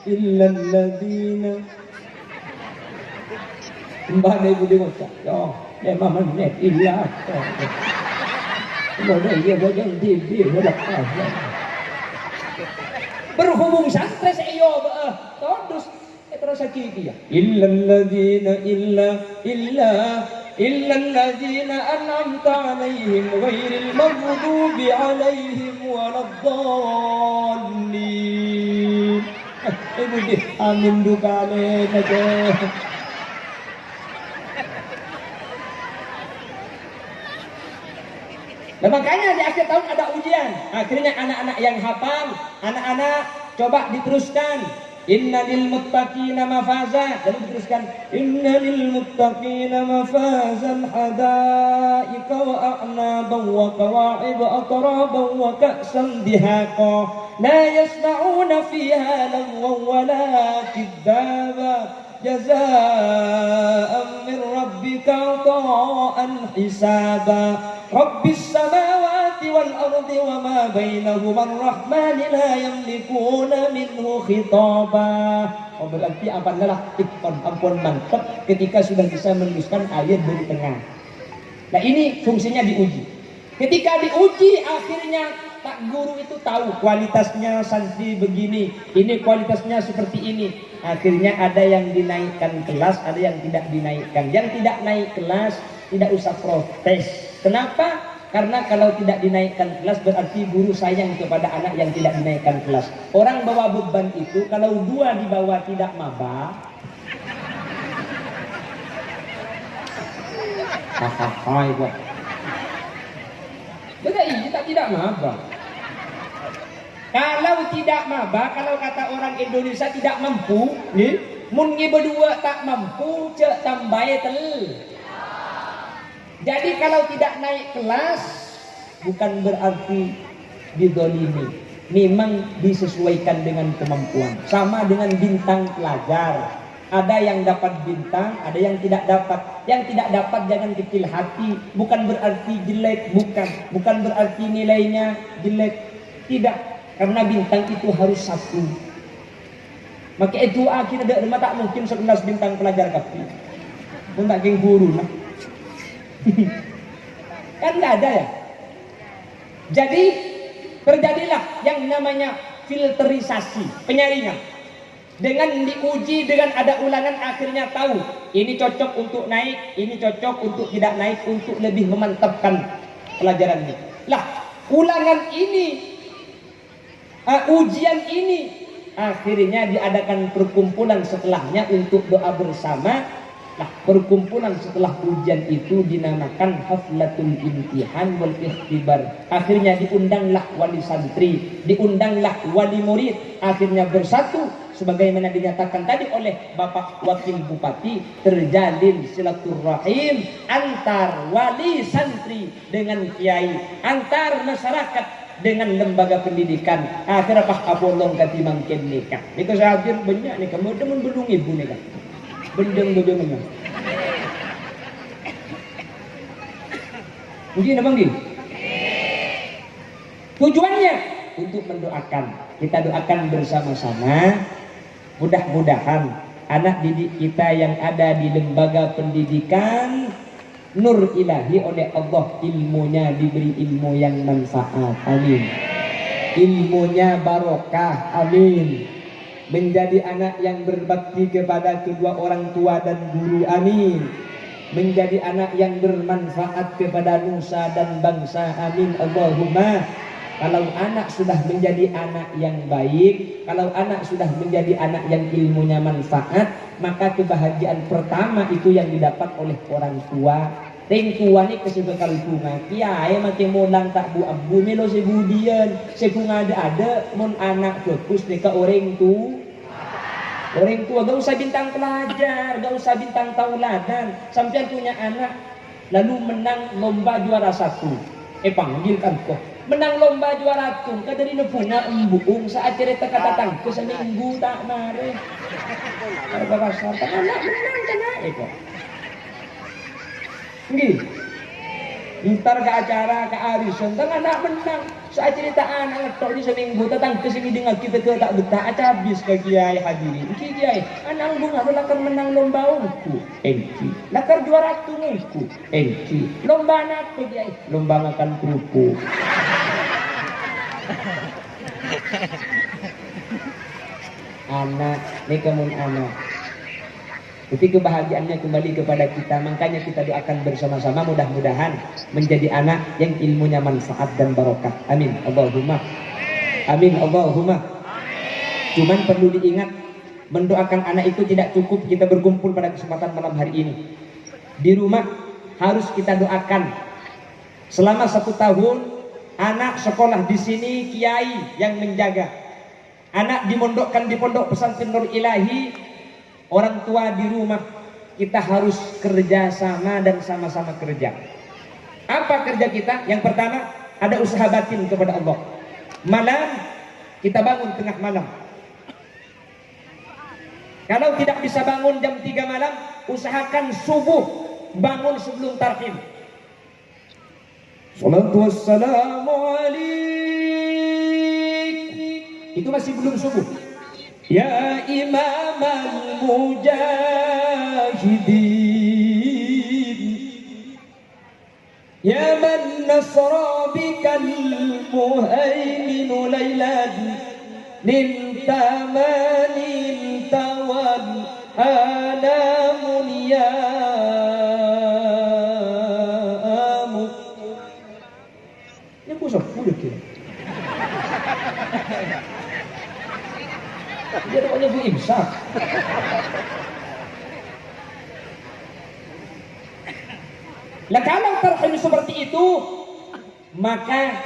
illalladzina. Mbak ibu dengar yo memang net illa dia bagian dia berhubung santai saya terus terus dia illalladzina illalladzina an'amta 'alaihim ghairil maghdubi 'alaihim waladdallin. Ibu di amin dukane aja. Nah, makanya di akhir tahun ada ujian. Akhirnya anak-anak yang hafal, anak-anak coba diteruskan. Innalil muttaqina mafaza. Lalu diteruskan. Innalil muttaqina mafazan hadaika wa a'naban wa kawa'ib atraban wa ka'san dihaqa. La yasma'una fiha lagwan wa la kidaba. Jazaa'an min rabbika 'ata'an hisaba. Rabbis samawati wal ardi wa ma bainahuma ar-rahmani la yamlikuna minhu khitaba. Oh, berarti apa adalah ampun mantap ketika sudah bisa menuliskan ayat dari tengah. Nah, ini fungsinya diuji. Ketika diuji akhirnya tak guru itu tahu kualitasnya santri begini, ini kualitasnya seperti ini. Akhirnya ada yang dinaikkan kelas, ada yang tidak dinaikkan. Yang tidak naik kelas tidak usah protes. Kenapa? Karena kalau tidak dinaikkan kelas berarti guru sayang kepada anak yang tidak dinaikkan kelas. Orang bawa beban itu kalau dua di bawah tidak maba, hahaha ibu. Betul, tidak maba. Kalau tidak maba, kalau kata orang Indonesia tidak mampu, nih, mun berdua tak mampu, cek tambai tel. Jadi kalau tidak naik kelas bukan berarti didolimi, memang disesuaikan dengan kemampuan. Sama dengan bintang pelajar, ada yang dapat bintang, ada yang tidak dapat. Yang tidak dapat jangan kecil hati, bukan berarti jelek, bukan berarti nilainya jelek, tidak. Karena bintang itu harus satu. Maka itu akhirnya tak mungkin 11 bintang pelajar kapi. Pun tak geng guru nah. Kan nggak ada ya. Jadi terjadilah yang namanya filterisasi, penyaringan. Dengan diuji, dengan ada ulangan akhirnya tahu ini cocok untuk naik, ini cocok untuk tidak naik, untuk lebih memantapkan pelajarannya. Lah, ulangan ini, ujian ini akhirnya diadakan perkumpulan setelahnya untuk doa bersama. Nah, perkumpulan setelah ujian itu dinamakan haflatul imtihan wal ikhtibar. Akhirnya diundanglah wali santri, diundanglah wali murid, akhirnya bersatu sebagaimana dinyatakan tadi oleh Bapak Wakil Bupati, terjalin silaturahim antar wali santri dengan kiai, antar masyarakat dengan lembaga pendidikan. Akhirnya Pak Abolong kati mangken nikah. Nika saya hadir banyak nih, kamu demen belum ibu nikah. Bendeng-bendeng. Mungkin abang gini. Tujuannya untuk mendoakan. Kita doakan bersama-sama. Mudah-mudahan anak didik kita yang ada di lembaga pendidikan nur ilahi oleh Allah, ilmunya diberi ilmu yang manfaat. Amin. Ilmunya barokah. Amin. Menjadi anak yang berbakti kepada kedua orang tua dan guru. Amin. Menjadi anak yang bermanfaat kepada nusa dan bangsa. Amin. Allahumma. Kalau anak sudah menjadi anak yang baik, kalau anak sudah menjadi anak yang ilmunya manfaat, maka kebahagiaan pertama itu yang didapat oleh orang tua. Ting tua ni kasi bakal bunga, kiai makin mulang tak bu abu melo sebudian, sebunga ada mon anak fokus ni ke orang tu. Orang tua gak usah bintang pelajar, gak usah bintang tauladan. Sampai punya anak lalu menang lomba juara 1. Panggilkan kok. Menang lomba juara tu, kadari na punga embuong sa cerita kata tangko sa minggu tak mare. Para basar anak menang kana kok. Nggih. Ntar ke acara ke arisan tang anak menang. Sa cerita anak tok di seminggu tatang ke sini dengan kita ke tak betah aca habis ke kiai hadirin. Kiai, anak bunga lakan menang lomba unku. Engki. Lakar juara tu unku. Engki. Lomba anak kiai, lomba makan kerupuk. Anak, ini kemun anak. Jadi kebahagiaannya kembali kepada kita. Makanya kita doakan bersama-sama mudah-mudahan menjadi anak yang ilmunya manfaat dan barokah. Amin. Allahumma. Amin. Allahumma. Cuman perlu diingat, mendoakan anak itu tidak cukup kita berkumpul pada kesempatan malam hari ini. Di rumah harus kita doakan selama 1 tahun. Anak sekolah di sini, kiai yang menjaga. Anak dimondokkan di pondok pesantren Nur Ilahi, orang tua di rumah. Kita harus kerja sama dan sama-sama kerja. Apa kerja kita? Yang pertama, ada usaha batin kepada Allah. Malam kita bangun tengah malam. Kalau tidak bisa bangun jam 3 malam, usahakan subuh bangun sebelum tarhim. Salatu wassalamu alaik. Itu masih belum subuh. Ya imam al-mujahidin, ya man nasra bikal muhaimin laylan nilta manilta wal alamun ya. Dia namanya Bu Imsak. Nah kalau tarhim seperti itu, maka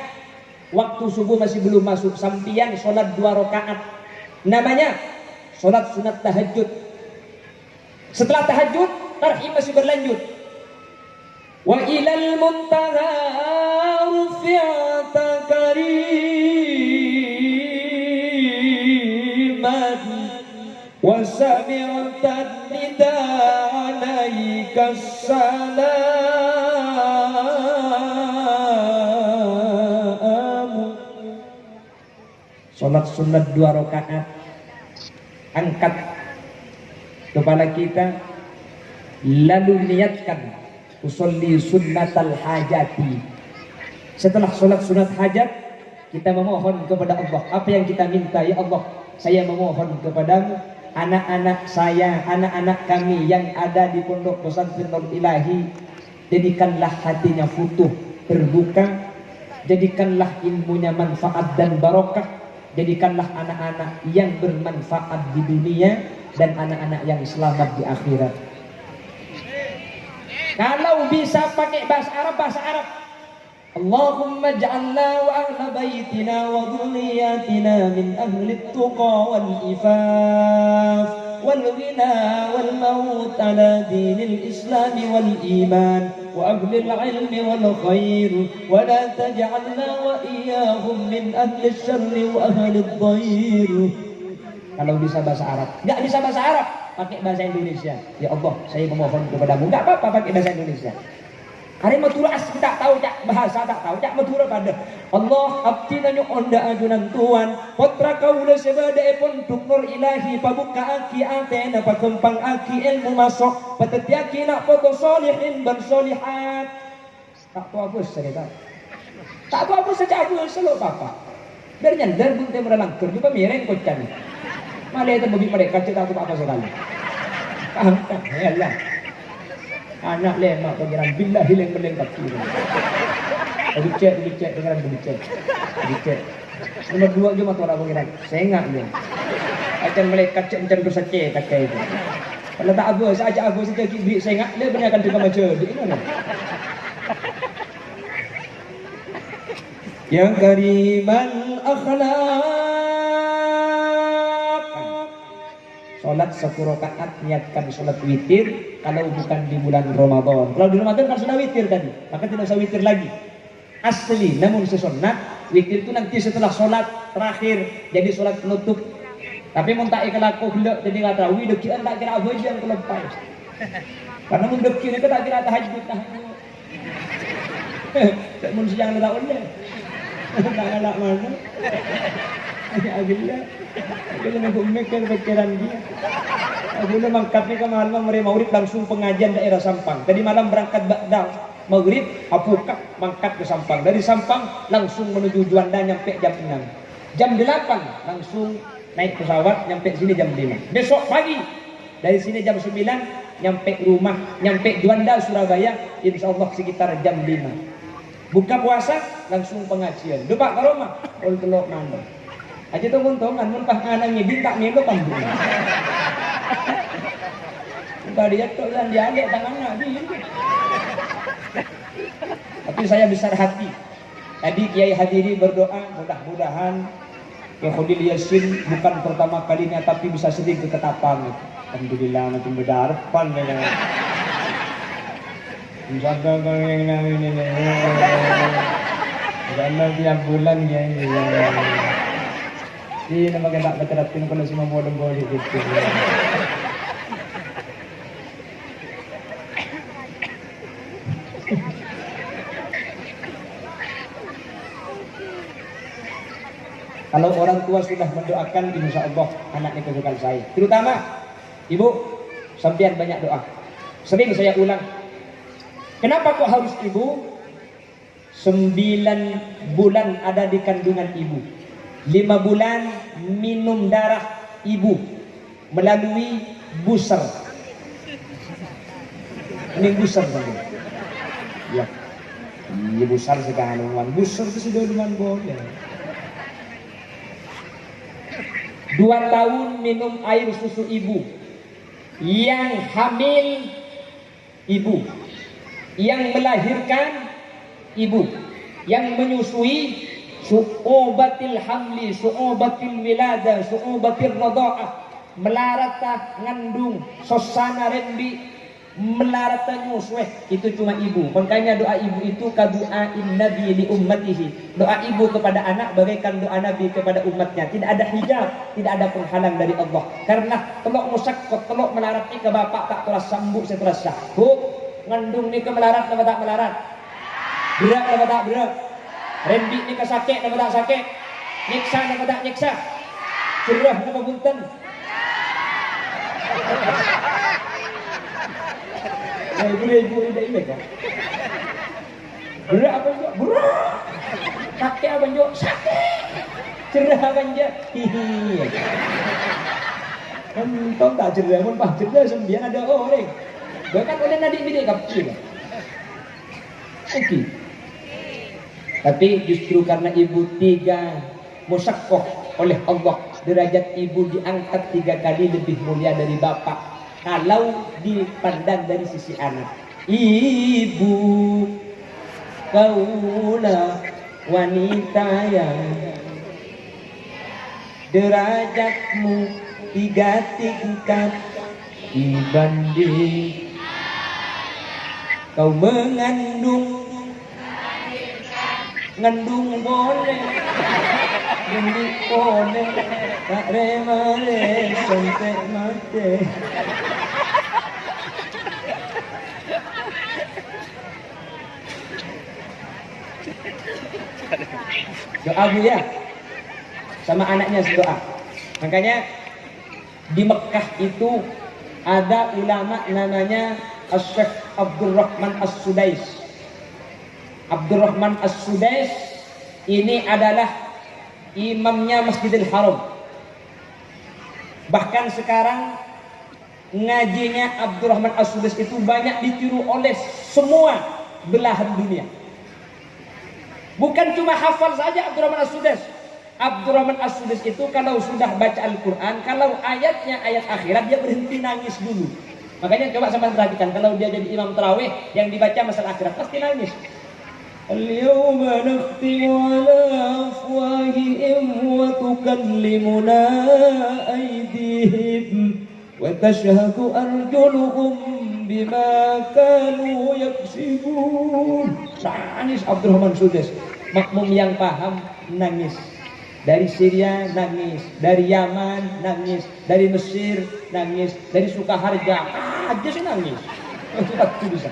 waktu subuh masih belum masuk, sampian sholat 2 rakaat. Namanya sholat sunat tahajud. Setelah tahajud, tarhim masih berlanjut. Wa ilal muntaha rufi'ata kariman wa sami'ta nida alaika salam. Salat sunat 2 rakaat, angkat kepala kita, lalu niatkan usolli sunnatal hajati. Setelah sholat sunat hajat, kita memohon kepada Allah apa yang kita minta. Ya Allah, saya memohon kepadamu, anak-anak saya, anak-anak kami yang ada di pondok pesantren Nur Ilahi, jadikanlah hatinya futuh, terbuka, jadikanlah ilmunya manfaat dan barokah, jadikanlah anak-anak yang bermanfaat di dunia dan anak-anak yang selamat di akhirat. Kalau bisa pakai bahasa Arab, bahasa Arab. Allahumma ja'alna wa ahla baitina wa dhurriyyatina min ahli at-tuqa wal ifaf wal ghina wal maut ala dinil islam wal iman wa ahli al-ilmi wal khair wa la taj'alna wa iyyahum min ahli asy-syarri wa ahli ad-dhair. Kalau bisa bahasa Arab. Enggak bisa bahasa Arab, pakai bahasa Indonesia. Ya Allah, saya memohon kepadamu. Enggak apa-apa pakai bahasa Indonesia. Hari matura asli tak tahu cak, bahasa tak tahu cak, matura pada Allah abdi nanyo onda ajunan tuan potra kaula sebada epon Nur Ilahi pabuka aki atena pakempang aki ilmu masuk patetiaki nak foto solihin dan solihat. Tak tahu apa cerita. Tak tahu apa saja aku selalu papa. Biar nyandar bunte meralangker juga mereng kocan. Malah itu bagi mereka cerita aku apa sekali. Paham tak? Ya Allah. Anak lemah pengiran billahi yang melengkap kiri. Becek dengan becek. Nomor 2 je mah orang pengiran. Sengak dia. Acan malaikat cek macam dosa cek pakai itu. Kalau tak apa, saja apa saja beri sengak dia benar akan juga macam di mana. Yang kariman akhlak. Salat 1 rakaat niatkan salat witir kalau bukan di bulan Ramadan. Kalau di Ramadan kan sudah witir tadi, maka tidak usah witir lagi. Asli namun sesunnah witir itu nanti setelah sholat terakhir jadi sholat penutup. Tapi mun tak ikhlaku hendak jadi kata wi dekian tak kira apa yang terlepas. Karena mun dekian itu tak kira tahajud. Tak mun siang tak boleh. Tak galak mana. Alhamdulillah. Kita nak mikir pikiran dia. Alhamdulillah mangkatnya ke malam mereka maulid langsung pengajian daerah Sampang. Tadi malam berangkat Baghdad. Maghrib, apukak, mangkat ke Sampang. Dari Sampang langsung menuju Juanda nyampe jam 6. Jam 8 langsung naik pesawat nyampe sini jam 5. Besok pagi dari sini jam 9 nyampe rumah, nyampe Juanda Surabaya insyaallah sekitar jam 5. Buka puasa langsung pengajian. Dupak ke rumah, ol telok mana. Aja tu untungan mun pah anak ngibin tak melo pambung. Enggak dia tok dan dia adek tangan nabi. Tapi saya besar hati. Tadi Kiai Hadiri berdoa mudah-mudahan Kiai Khodil Yasin bukan pertama kalinya tapi bisa sering ke Ketapang. Alhamdulillah macam berdarpan ya. Jaga yang ini. Karena tiap bulan ya. Ini nama kita terapin kalau semua bodoh-bodoh gitu. Kalau orang tua sudah mendoakan, insya Allah anaknya kesukaan saya. Terutama ibu, sampean banyak doa. Sering saya ulang. Kenapa kok harus ibu? 9 bulan ada di kandungan ibu. 5 bulan minum darah ibu melalui buser. Ini buser saja. Ya, ini buser sekarang. Buser itu sudah lumayan boleh. 2 tahun minum air susu ibu. Yang hamil ibu, yang melahirkan ibu, yang menyusui su'ubatil hamli, su'ubatil wilada, su'ubatil radha'ah, melarata ngandung, sosana rembi, melarata nyusweh, itu cuma ibu. Makanya doa ibu itu kadu'ain nabi li ummatihi. Doa ibu kepada anak bagaikan doa nabi kepada umatnya. Tidak ada hijab, tidak ada penghalang dari Allah. Karena telok musakkot, telok melarat ni ke bapak tak telah sambut setelah syahuk. Ngandung ni ke melarat apa tak melarat? Berat apa tak berat? Rembik ni ke sakit apa tak sakit? Nyiksa apa tak nyiksa? Cerah apa punten? Ibu tidak ingat kan? Berat apa juga? Berat. Sakit apa juga? Sakit. Cerah apa juga? Hihi. Kan tak cerah pun pak cerah sembilan ada orang. Bahkan oleh nadik bidik kapil. Okey. Tapi justru karena ibu 3 musyaqqah oleh Allah, derajat ibu diangkat 3 kali lebih mulia dari bapak. Kalau dipandang dari sisi anak, ibu kaulah wanita yang derajatmu 3 tingkat dibanding kau mengandung. Ngandung boleh, ngandung boleh, tak remare sampai mati. Doa bu ya, sama anaknya doa. Makanya di Mekah itu ada ulama namanya Syekh Abdurrahman As-Sudais. Abdurrahman As-Sudais ini adalah imamnya Masjidil Haram. Bahkan sekarang ngajinya Abdurrahman As-Sudais itu banyak ditiru oleh semua belahan dunia. Bukan cuma hafal saja Abdurrahman As-Sudais. Abdurrahman As-Sudais itu kalau sudah baca Al-Quran, kalau ayatnya ayat akhirat, dia berhenti nangis dulu. Makanya coba sama perhatikan, kalau dia jadi imam tarawih yang dibaca masalah akhirat, pasti nangis. Al-yawma nakhtimu ala afwahihim wa tukallimuna aydihim wa tashhadu arjuluhum bima kanu yaksibun. Nangis Abdurrahman As-Sudais. Makmum yang paham nangis. Dari Syria nangis, dari Yaman nangis, dari Mesir nangis, dari Sukaharja aja sih nangis. Sudah bisa.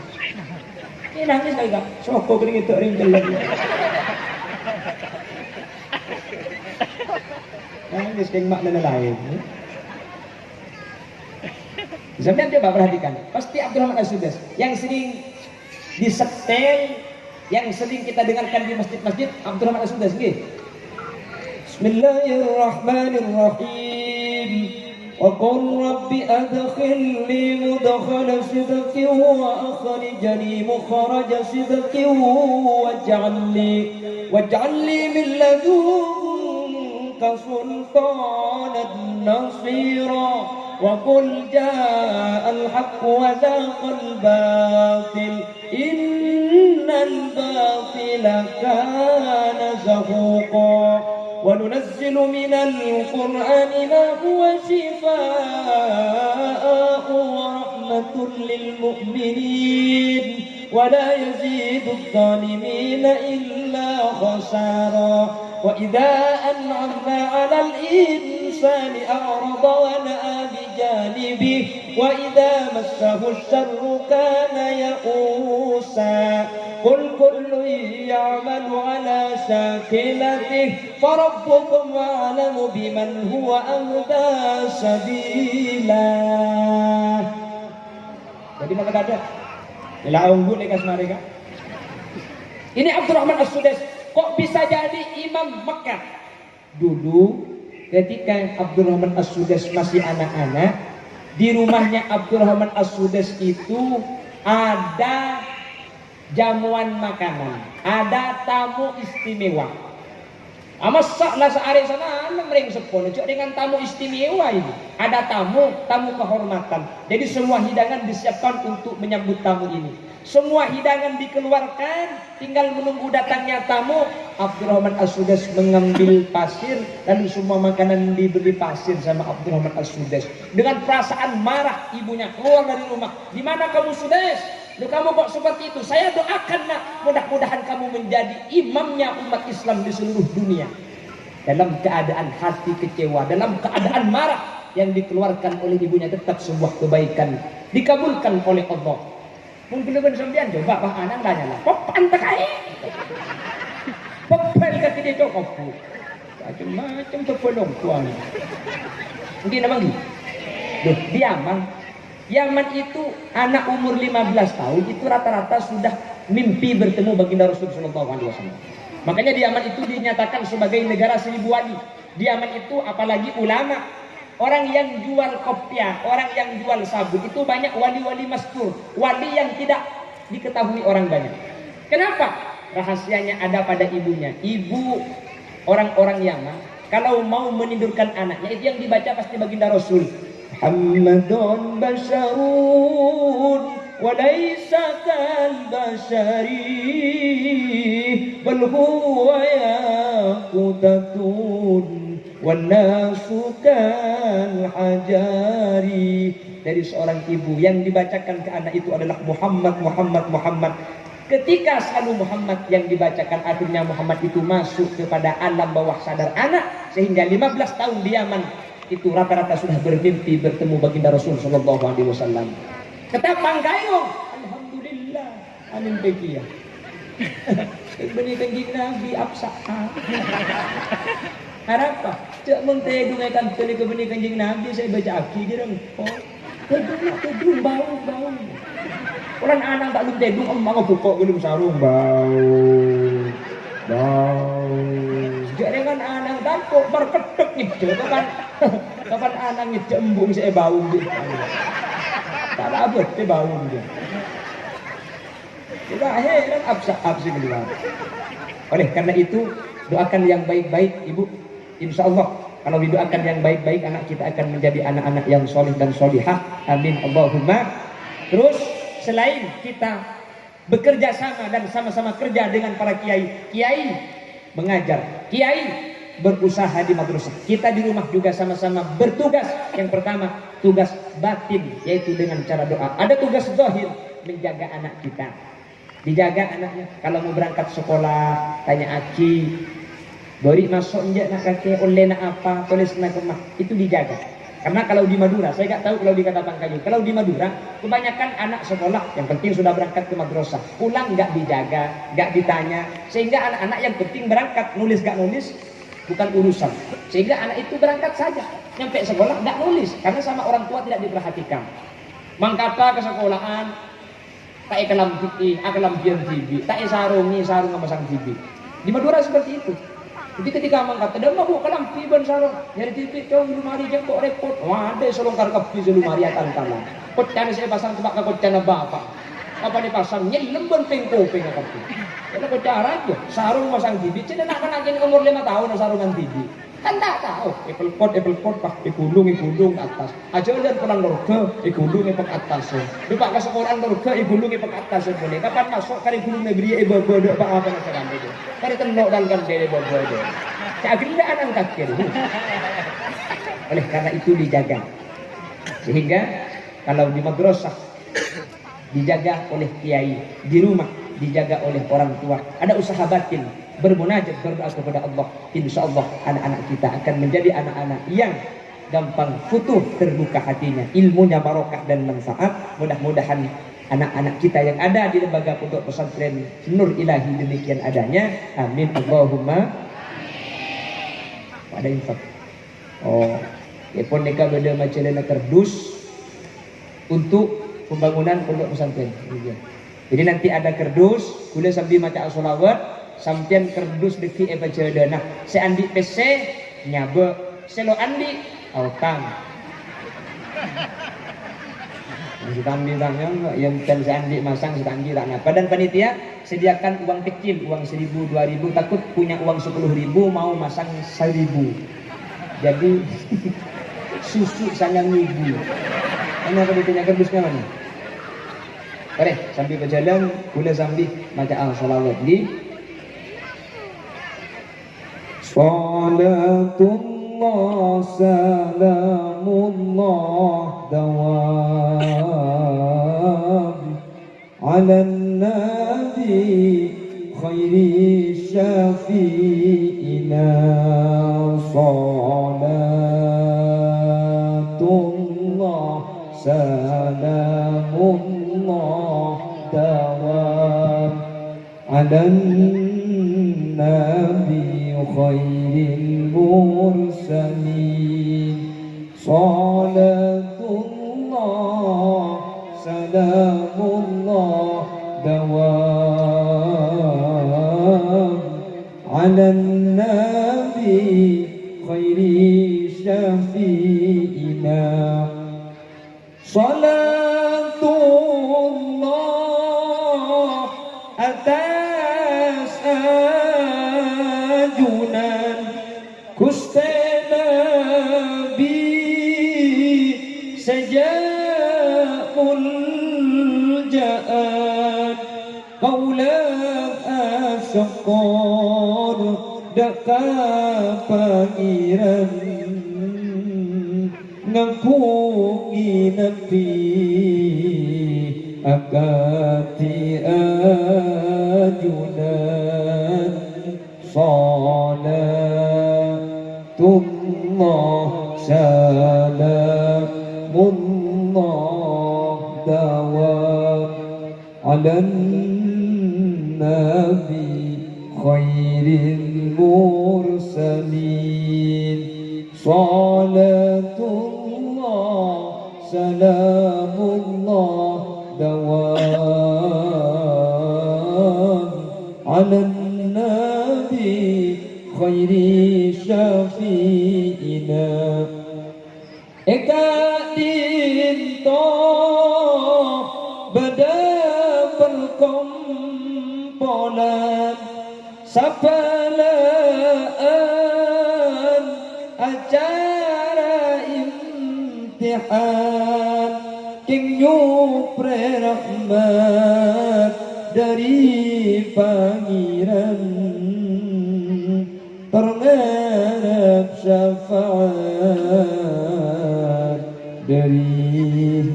Ini nangis lagi kak. Soko kering itu ringkel lagi. Nangis kayak makna lain. Sampai coba perhatikan. Pasti Abdurrahman As-Sudais yang sering disetel, yang sering kita dengarkan di masjid-masjid, Abdurrahman As-Sudais gitu. Bismillahirrahmanirrahim. Wa qul rabbi adkhilni mudkhala sidqin wa akhrijni mukhraja sidqin waj'alni min ladunka sultanan nasira. Wa qul ja'al haqq wa zaqal batil innal batila kana zahuqa. وننزل من القرآن ما هو شفاء ورحمة للمؤمنين ولا يزيد الظالمين إلا خسارا وإذا أنعمنا على الإنسان أعرض ونأى بجانبه وإذا مسه الشر كان يئوسا قل كل يعمل على شاكلته فربكم أعلم بمن هو أهدى سبيلا. Jadi maka ada launggu lekas mereka. Ini Abdurrahman As-Sudais kok bisa jadi imam Mekah? Dulu ketika Abdurrahman As-Sudais masih anak-anak, di rumahnya Abdurrahman As-Sudais itu ada jamuan makanan, ada tamu istimewa. Masak lah sehari sana, mereka sepuluh dengan tamu istimewa ini. Ada tamu kehormatan. Jadi semua hidangan disiapkan untuk menyambut tamu ini. Semua hidangan dikeluarkan, tinggal menunggu datangnya tamu. Abdurrahman As-Sudais mengambil pasir dan semua makanan diberi pasir sama Abdurrahman As-Sudais. Dengan perasaan marah ibunya keluar dari rumah. Di mana kamu Sudais? Kamu kok seperti itu? Saya doakan nak, mudah-mudahan kamu menjadi imamnya umat Islam di seluruh dunia. Dalam keadaan hati kecewa, dalam keadaan marah, yang dikeluarkan oleh ibunya tetap sebuah kebaikan dikabulkan oleh Allah. Mungkin lebih sembilan coba Pak Anang tanya lah, kok pantek aja? Pepel kaki dia cokok, macam-macam pepelong tuan. Mungkin apa lagi? Duh, di Yaman itu anak umur 15 tahun itu rata-rata sudah mimpi bertemu baginda Rasulullah SAW. Makanya di Yaman itu dinyatakan sebagai negara 1000 wali. Di Yaman itu apalagi ulama, orang yang jual kopiah, orang yang jual sabun itu banyak wali-wali mastur, wali yang tidak diketahui orang banyak. Kenapa? Rahasianya ada pada ibunya. Ibu orang-orang Yaman kalau mau menidurkan anaknya itu yang dibaca pasti baginda Rasul. Muhammadun basharun wa laysa kal bashari bal huwa yaqutatun wan nasu kal hajari. Dari seorang ibu yang dibacakan ke anak itu adalah Muhammad. Ketika selalu Muhammad yang dibacakan, akhirnya Muhammad itu masuk kepada alam bawah sadar anak, sehingga 15 tahun di Yaman itu rata-rata sudah bermimpi bertemu baginda Rasul sallallahu alaihi wasallam. Kata pangkayong, alhamdulillah, amin begiya. Benih kanjing Nabi absaha. Harapa, cak mentedung akan teli ke benih kanjing Nabi saya baca aki dirang. Oh, tedung bau. Orang anak tak lu tedung emang pokok belum sarung bau. Jangan anak takut berketuk gitu kapan anak ngejembung saya bau gitu. Tak ada dia bau dia. Sudah heran absi keluar. Oleh karena itu doakan yang baik-baik ibu. Insya Allah kalau didoakan yang baik-baik anak kita akan menjadi anak-anak yang solih dan solihah. Amin Allahumma. Terus selain kita bekerja sama dan sama-sama kerja dengan para kiai, kiai mengajar, kiai berusaha di madrasah, kita di rumah juga sama-sama bertugas. Yang pertama tugas batin, yaitu dengan cara doa. Ada tugas zahir, menjaga anak kita, dijaga anaknya. Kalau mau berangkat sekolah tanya aki bori masuk enggak nak kakek oleh nak apa tulis nak kemah, itu dijaga. Karena kalau di Madura, saya nggak tahu kalau di Kota Pangkayu, kalau di Madura kebanyakan anak sekolah yang penting sudah berangkat ke madrasah, pulang nggak dijaga, nggak ditanya, sehingga anak-anak yang penting berangkat, nulis nggak nulis bukan urusan, sehingga anak itu berangkat saja, nyampe sekolah nggak nulis karena sama orang tua tidak diperhatikan. Mangkata ke sekolahan tak kelam TV, kelam TV, tak sarung masang TV. Di Madura seperti itu. Jadi ketika mangkat, ada mau kelam piban sarung, nyari TV kau lumari jeng kok repot. Wah, ada selongkar kapi selumari akan-akan. Kocan saya pasang tebak ke kocan bapak. Apa dipasang nyelembon pengkopeng kapi. Ada kocara aja, sarung masang TV. Cina nak lagi umur 5 tahun sarungan TV. Kan tak tahu, apple pot pak, ikulung atas. Aja lihat pulang dorga, ikulung ke atas. Lupa ke sekolah dorga, ikulung ke atas boleh. Kapan masuk kari gulung negeri bodoh pak apa nak cakap itu? Kari tenok dan kan dede bodoh. Cakap tidak ada kaki. Oleh karena itu dijaga, sehingga kalau di madrasah dijaga oleh kiai, di rumah dijaga oleh orang tua. Ada usaha batin, bermunajat, berdoa kepada Allah. Insya Allah anak-anak kita akan menjadi anak-anak yang gampang futuh, terbuka hatinya, ilmunya barokah dan manfaat. Mudah-mudahan anak-anak kita yang ada di lembaga pondok pesantren Nur Ilahi demikian adanya. Amin Allahumma. Ada infak. Oh, ya pun neka beda macam kerdus untuk pembangunan pondok pesantren. Jadi nanti ada kerdus, gula sambil maca solawat, sampian kerdus deki baca dana. Saya andi PC nyabe, selo andi autang. Kita ambil tanya, yang bukan saya andi masang kita andi tak napa. Dan panitia sediakan uang kecil, uang 1.000, 2.000. Takut punya uang 10.000 mau masang 1.000. Jadi susu sayang ibu. Mana kalau ditanya kerdusnya mana? Oke, sambil berjalan, boleh sambil baca salawat di Salatullah salamullah dawam ala nabi khairi syafi'ina salatullah salamullah dawam ala nabi khairil mursalin salatullah salamullah dawam ala nabi khairi syafi'ina salatullah atas ajunan Gusti Nabi sejak muljaan kaulah asyakor daka pangiran ngapungi nabi agati ajunan salatullah salamullah dawam ala nabi khairil mursalin salatullah salamullah dawam ala nabi khairi syafi'ina eka dinto badal pelkom sapalaan acara imtihan king nyupre rahmat dari pangeran terngarap syafaat dari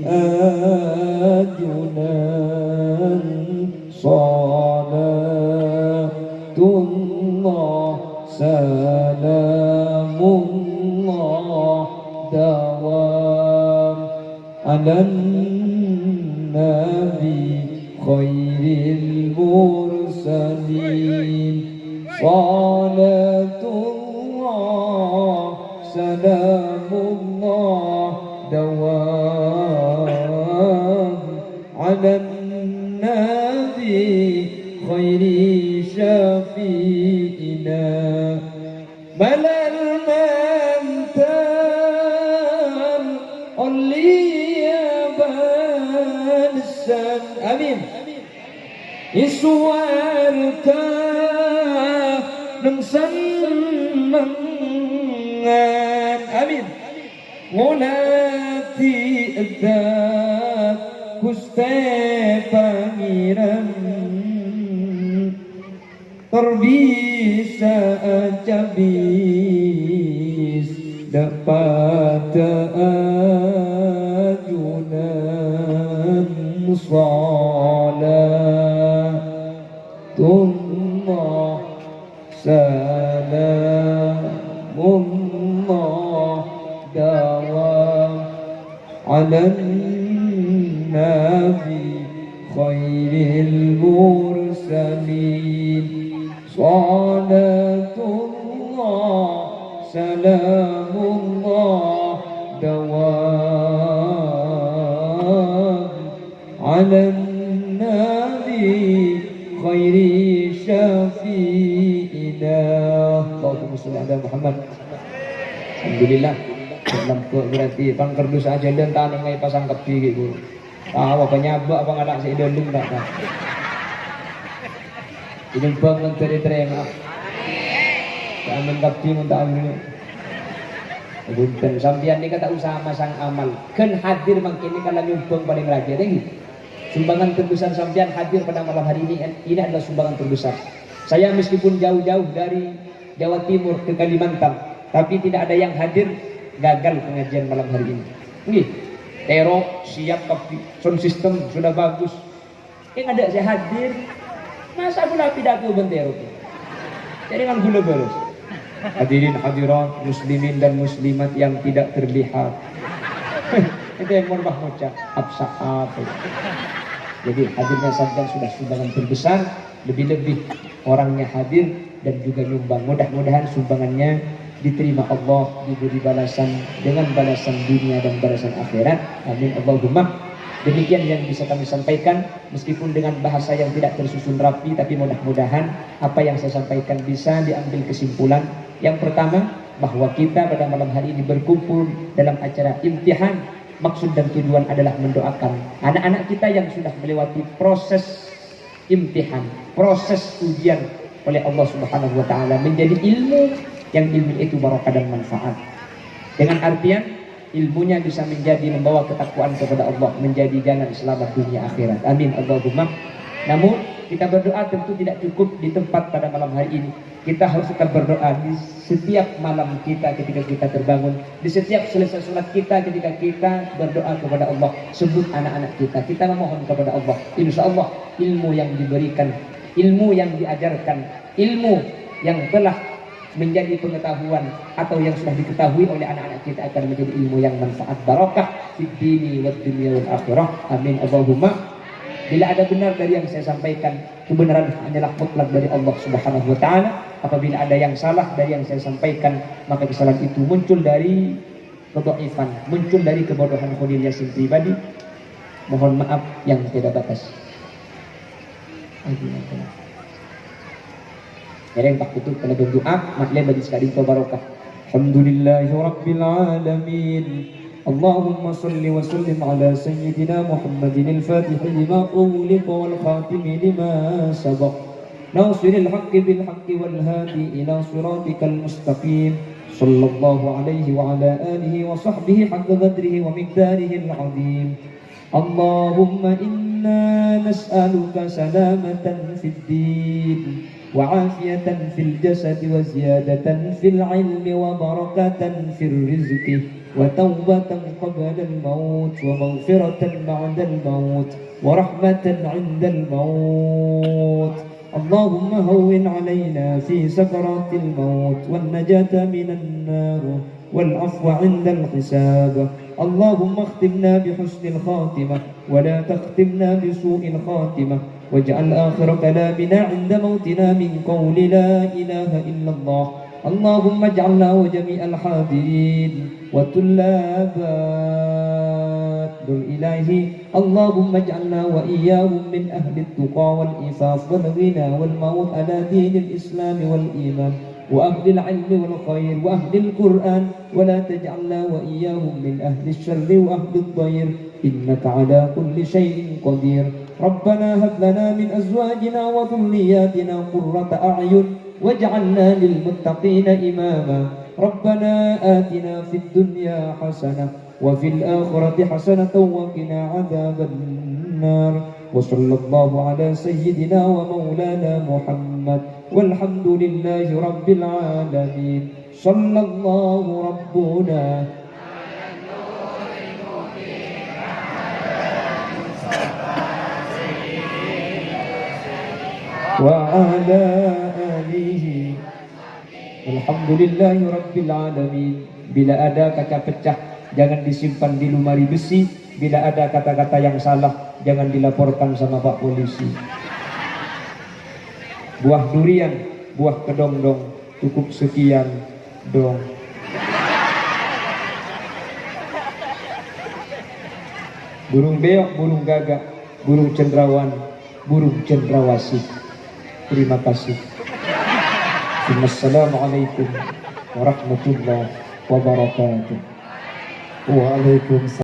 ajunan salatullah salamullah dawam ala nabi khairil mursalin salatullah salamullah dawam ala nabi khairi syafi'ina malal mantan olliya balsan amin iswarta nang senengan amin ngonati edat Guste Pangeran terbisa cabis dapat ajunan salatullah salamullah dawam ala nabi khairil mursalin salatullah salamullah dawam ala nabi khairi syafi'ina Allahumma sholli ala Muhammad. Alhamdulillah lampu berarti pangker dosa aja dan tanah ngai pasang kepi gitu. Apa penyabak apa ngadak si idolung tak tak. Ini bangun dari terengah. Amin kepi muntah amin. Bunten sampian ni kata usaha masang amal. Ken hadir mangkini kalau nyumbang paling raja deh. Sumbangan terbesar sampian hadir pada malam hari ini adalah sumbangan terbesar. Saya meskipun jauh-jauh dari Jawa Timur ke Kalimantan, tapi tidak ada yang hadir, gagal pengajian malam hari ini. Nggih. Tero siap kopi, sound system sudah bagus. Yang ada saya hadir, masa pula pidato bentero. Jadi kan gula beres. Hadirin hadirat, muslimin dan muslimat yang tidak terlihat. Itu yang mohon maaf ucap absaat. Jadi hadirnya sampean sudah sumbangan terbesar, lebih-lebih orangnya hadir dan juga nyumbang. Mudah-mudahan sumbangannya diterima Allah, diberi balasan dengan balasan dunia dan balasan akhirat. Amin Allahumma. Demikian yang bisa kami sampaikan, meskipun dengan bahasa yang tidak tersusun rapi, tapi mudah-mudahan apa yang saya sampaikan bisa diambil kesimpulan. Yang pertama, bahwa kita pada malam hari ini berkumpul dalam acara imtihan. Maksud dan tujuan adalah mendoakan anak-anak kita yang sudah melewati proses imtihan, proses ujian oleh Allah Subhanahu wa taala menjadi ilmu yang ilmu itu barokah dan manfaat. Dengan artian ilmunya bisa menjadi membawa ketakwaan kepada Allah, menjadi jalan selamat dunia akhirat. Amin Allahumma. Namun kita berdoa tentu tidak cukup di tempat pada malam hari ini. Kita harus tetap berdoa di setiap malam kita ketika kita terbangun, di setiap selesai sholat kita ketika kita berdoa kepada Allah. Sebut anak-anak kita, kita memohon kepada Allah. Insya Allah ilmu yang diberikan, ilmu yang diajarkan, ilmu yang telah menjadi pengetahuan atau yang sudah diketahui oleh anak-anak kita akan menjadi ilmu yang manfaat, barokah fid dini wad dunya wal akhirah. Amin Allahumma. Bila ada benar dari yang saya sampaikan, kebenaran hanyalah mutlak dari Allah Subhanahu wa taala. Apabila ada yang salah dari yang saya sampaikan, maka kesalahan itu muncul dari kedhaifan, muncul dari kebodohan Khalil Yasin pribadi. Mohon maaf yang tidak batas. Yang tak putus kena doa, maklum bagi sekali barokah. Alhamdulillahirabbil alamin. اللهم صل وسلم على سيدنا محمد الفاتح لما أغلق والخاتم لما سبق ناصر الحق بالحق والهادي إلى صراطك المستقيم صلى الله عليه وعلى آله وصحبه حق قدره ومقداره العظيم. اللهم إنا نسألك سلامة في الدين وعافية في الجسد وزيادة في العلم وبركة في الرزق وتوبة قبل الموت ومغفرة بعد الموت ورحمة عند الموت. اللهم هون علينا في سكرات الموت والنجاة من النار والعفو عند الحساب. اللهم اختمنا بحسن الخاتمة ولا تختمنا بسوء الخاتمة، واجعل آخر كلامنا عند موتنا من قول لا إله إلا الله. اللهم اجعلنا وجميع الحاضرين وطلابات الإلهي اللهم اجعلنا وإياهم من أهل التقى والإيفاف والغنى والموت على دين الإسلام والإيمان وأهل العلم والخير وأهل القرآن، ولا تجعلنا وإياهم من أهل الشر وأهل الضير، إنك على كل شيء قدير. ربنا هب لنا من أزواجنا وذرياتنا قرة أعين واجعلنا للمتقين إماما. ربنا آتنا في الدنيا حسنة وفي الآخرة حسنة وقنا عذاب النار. وصلى الله على سيدنا ومولانا محمد والحمد لله رب العالمين. صلى الله ربنا وعلى آله. Alhamdulillahi Rabbil Alamin. Bila ada kaca pecah jangan disimpan di lemari besi. Bila ada kata-kata yang salah jangan dilaporkan sama Pak Polisi. Buah durian, buah kedong-dong, cukup sekian dong. Burung beok, burung gagak, burung cendrawan, burung cendrawasih. Terima kasih. Wassalamualaikum warahmatullahi wabarakatuh. Waalaikumsalam.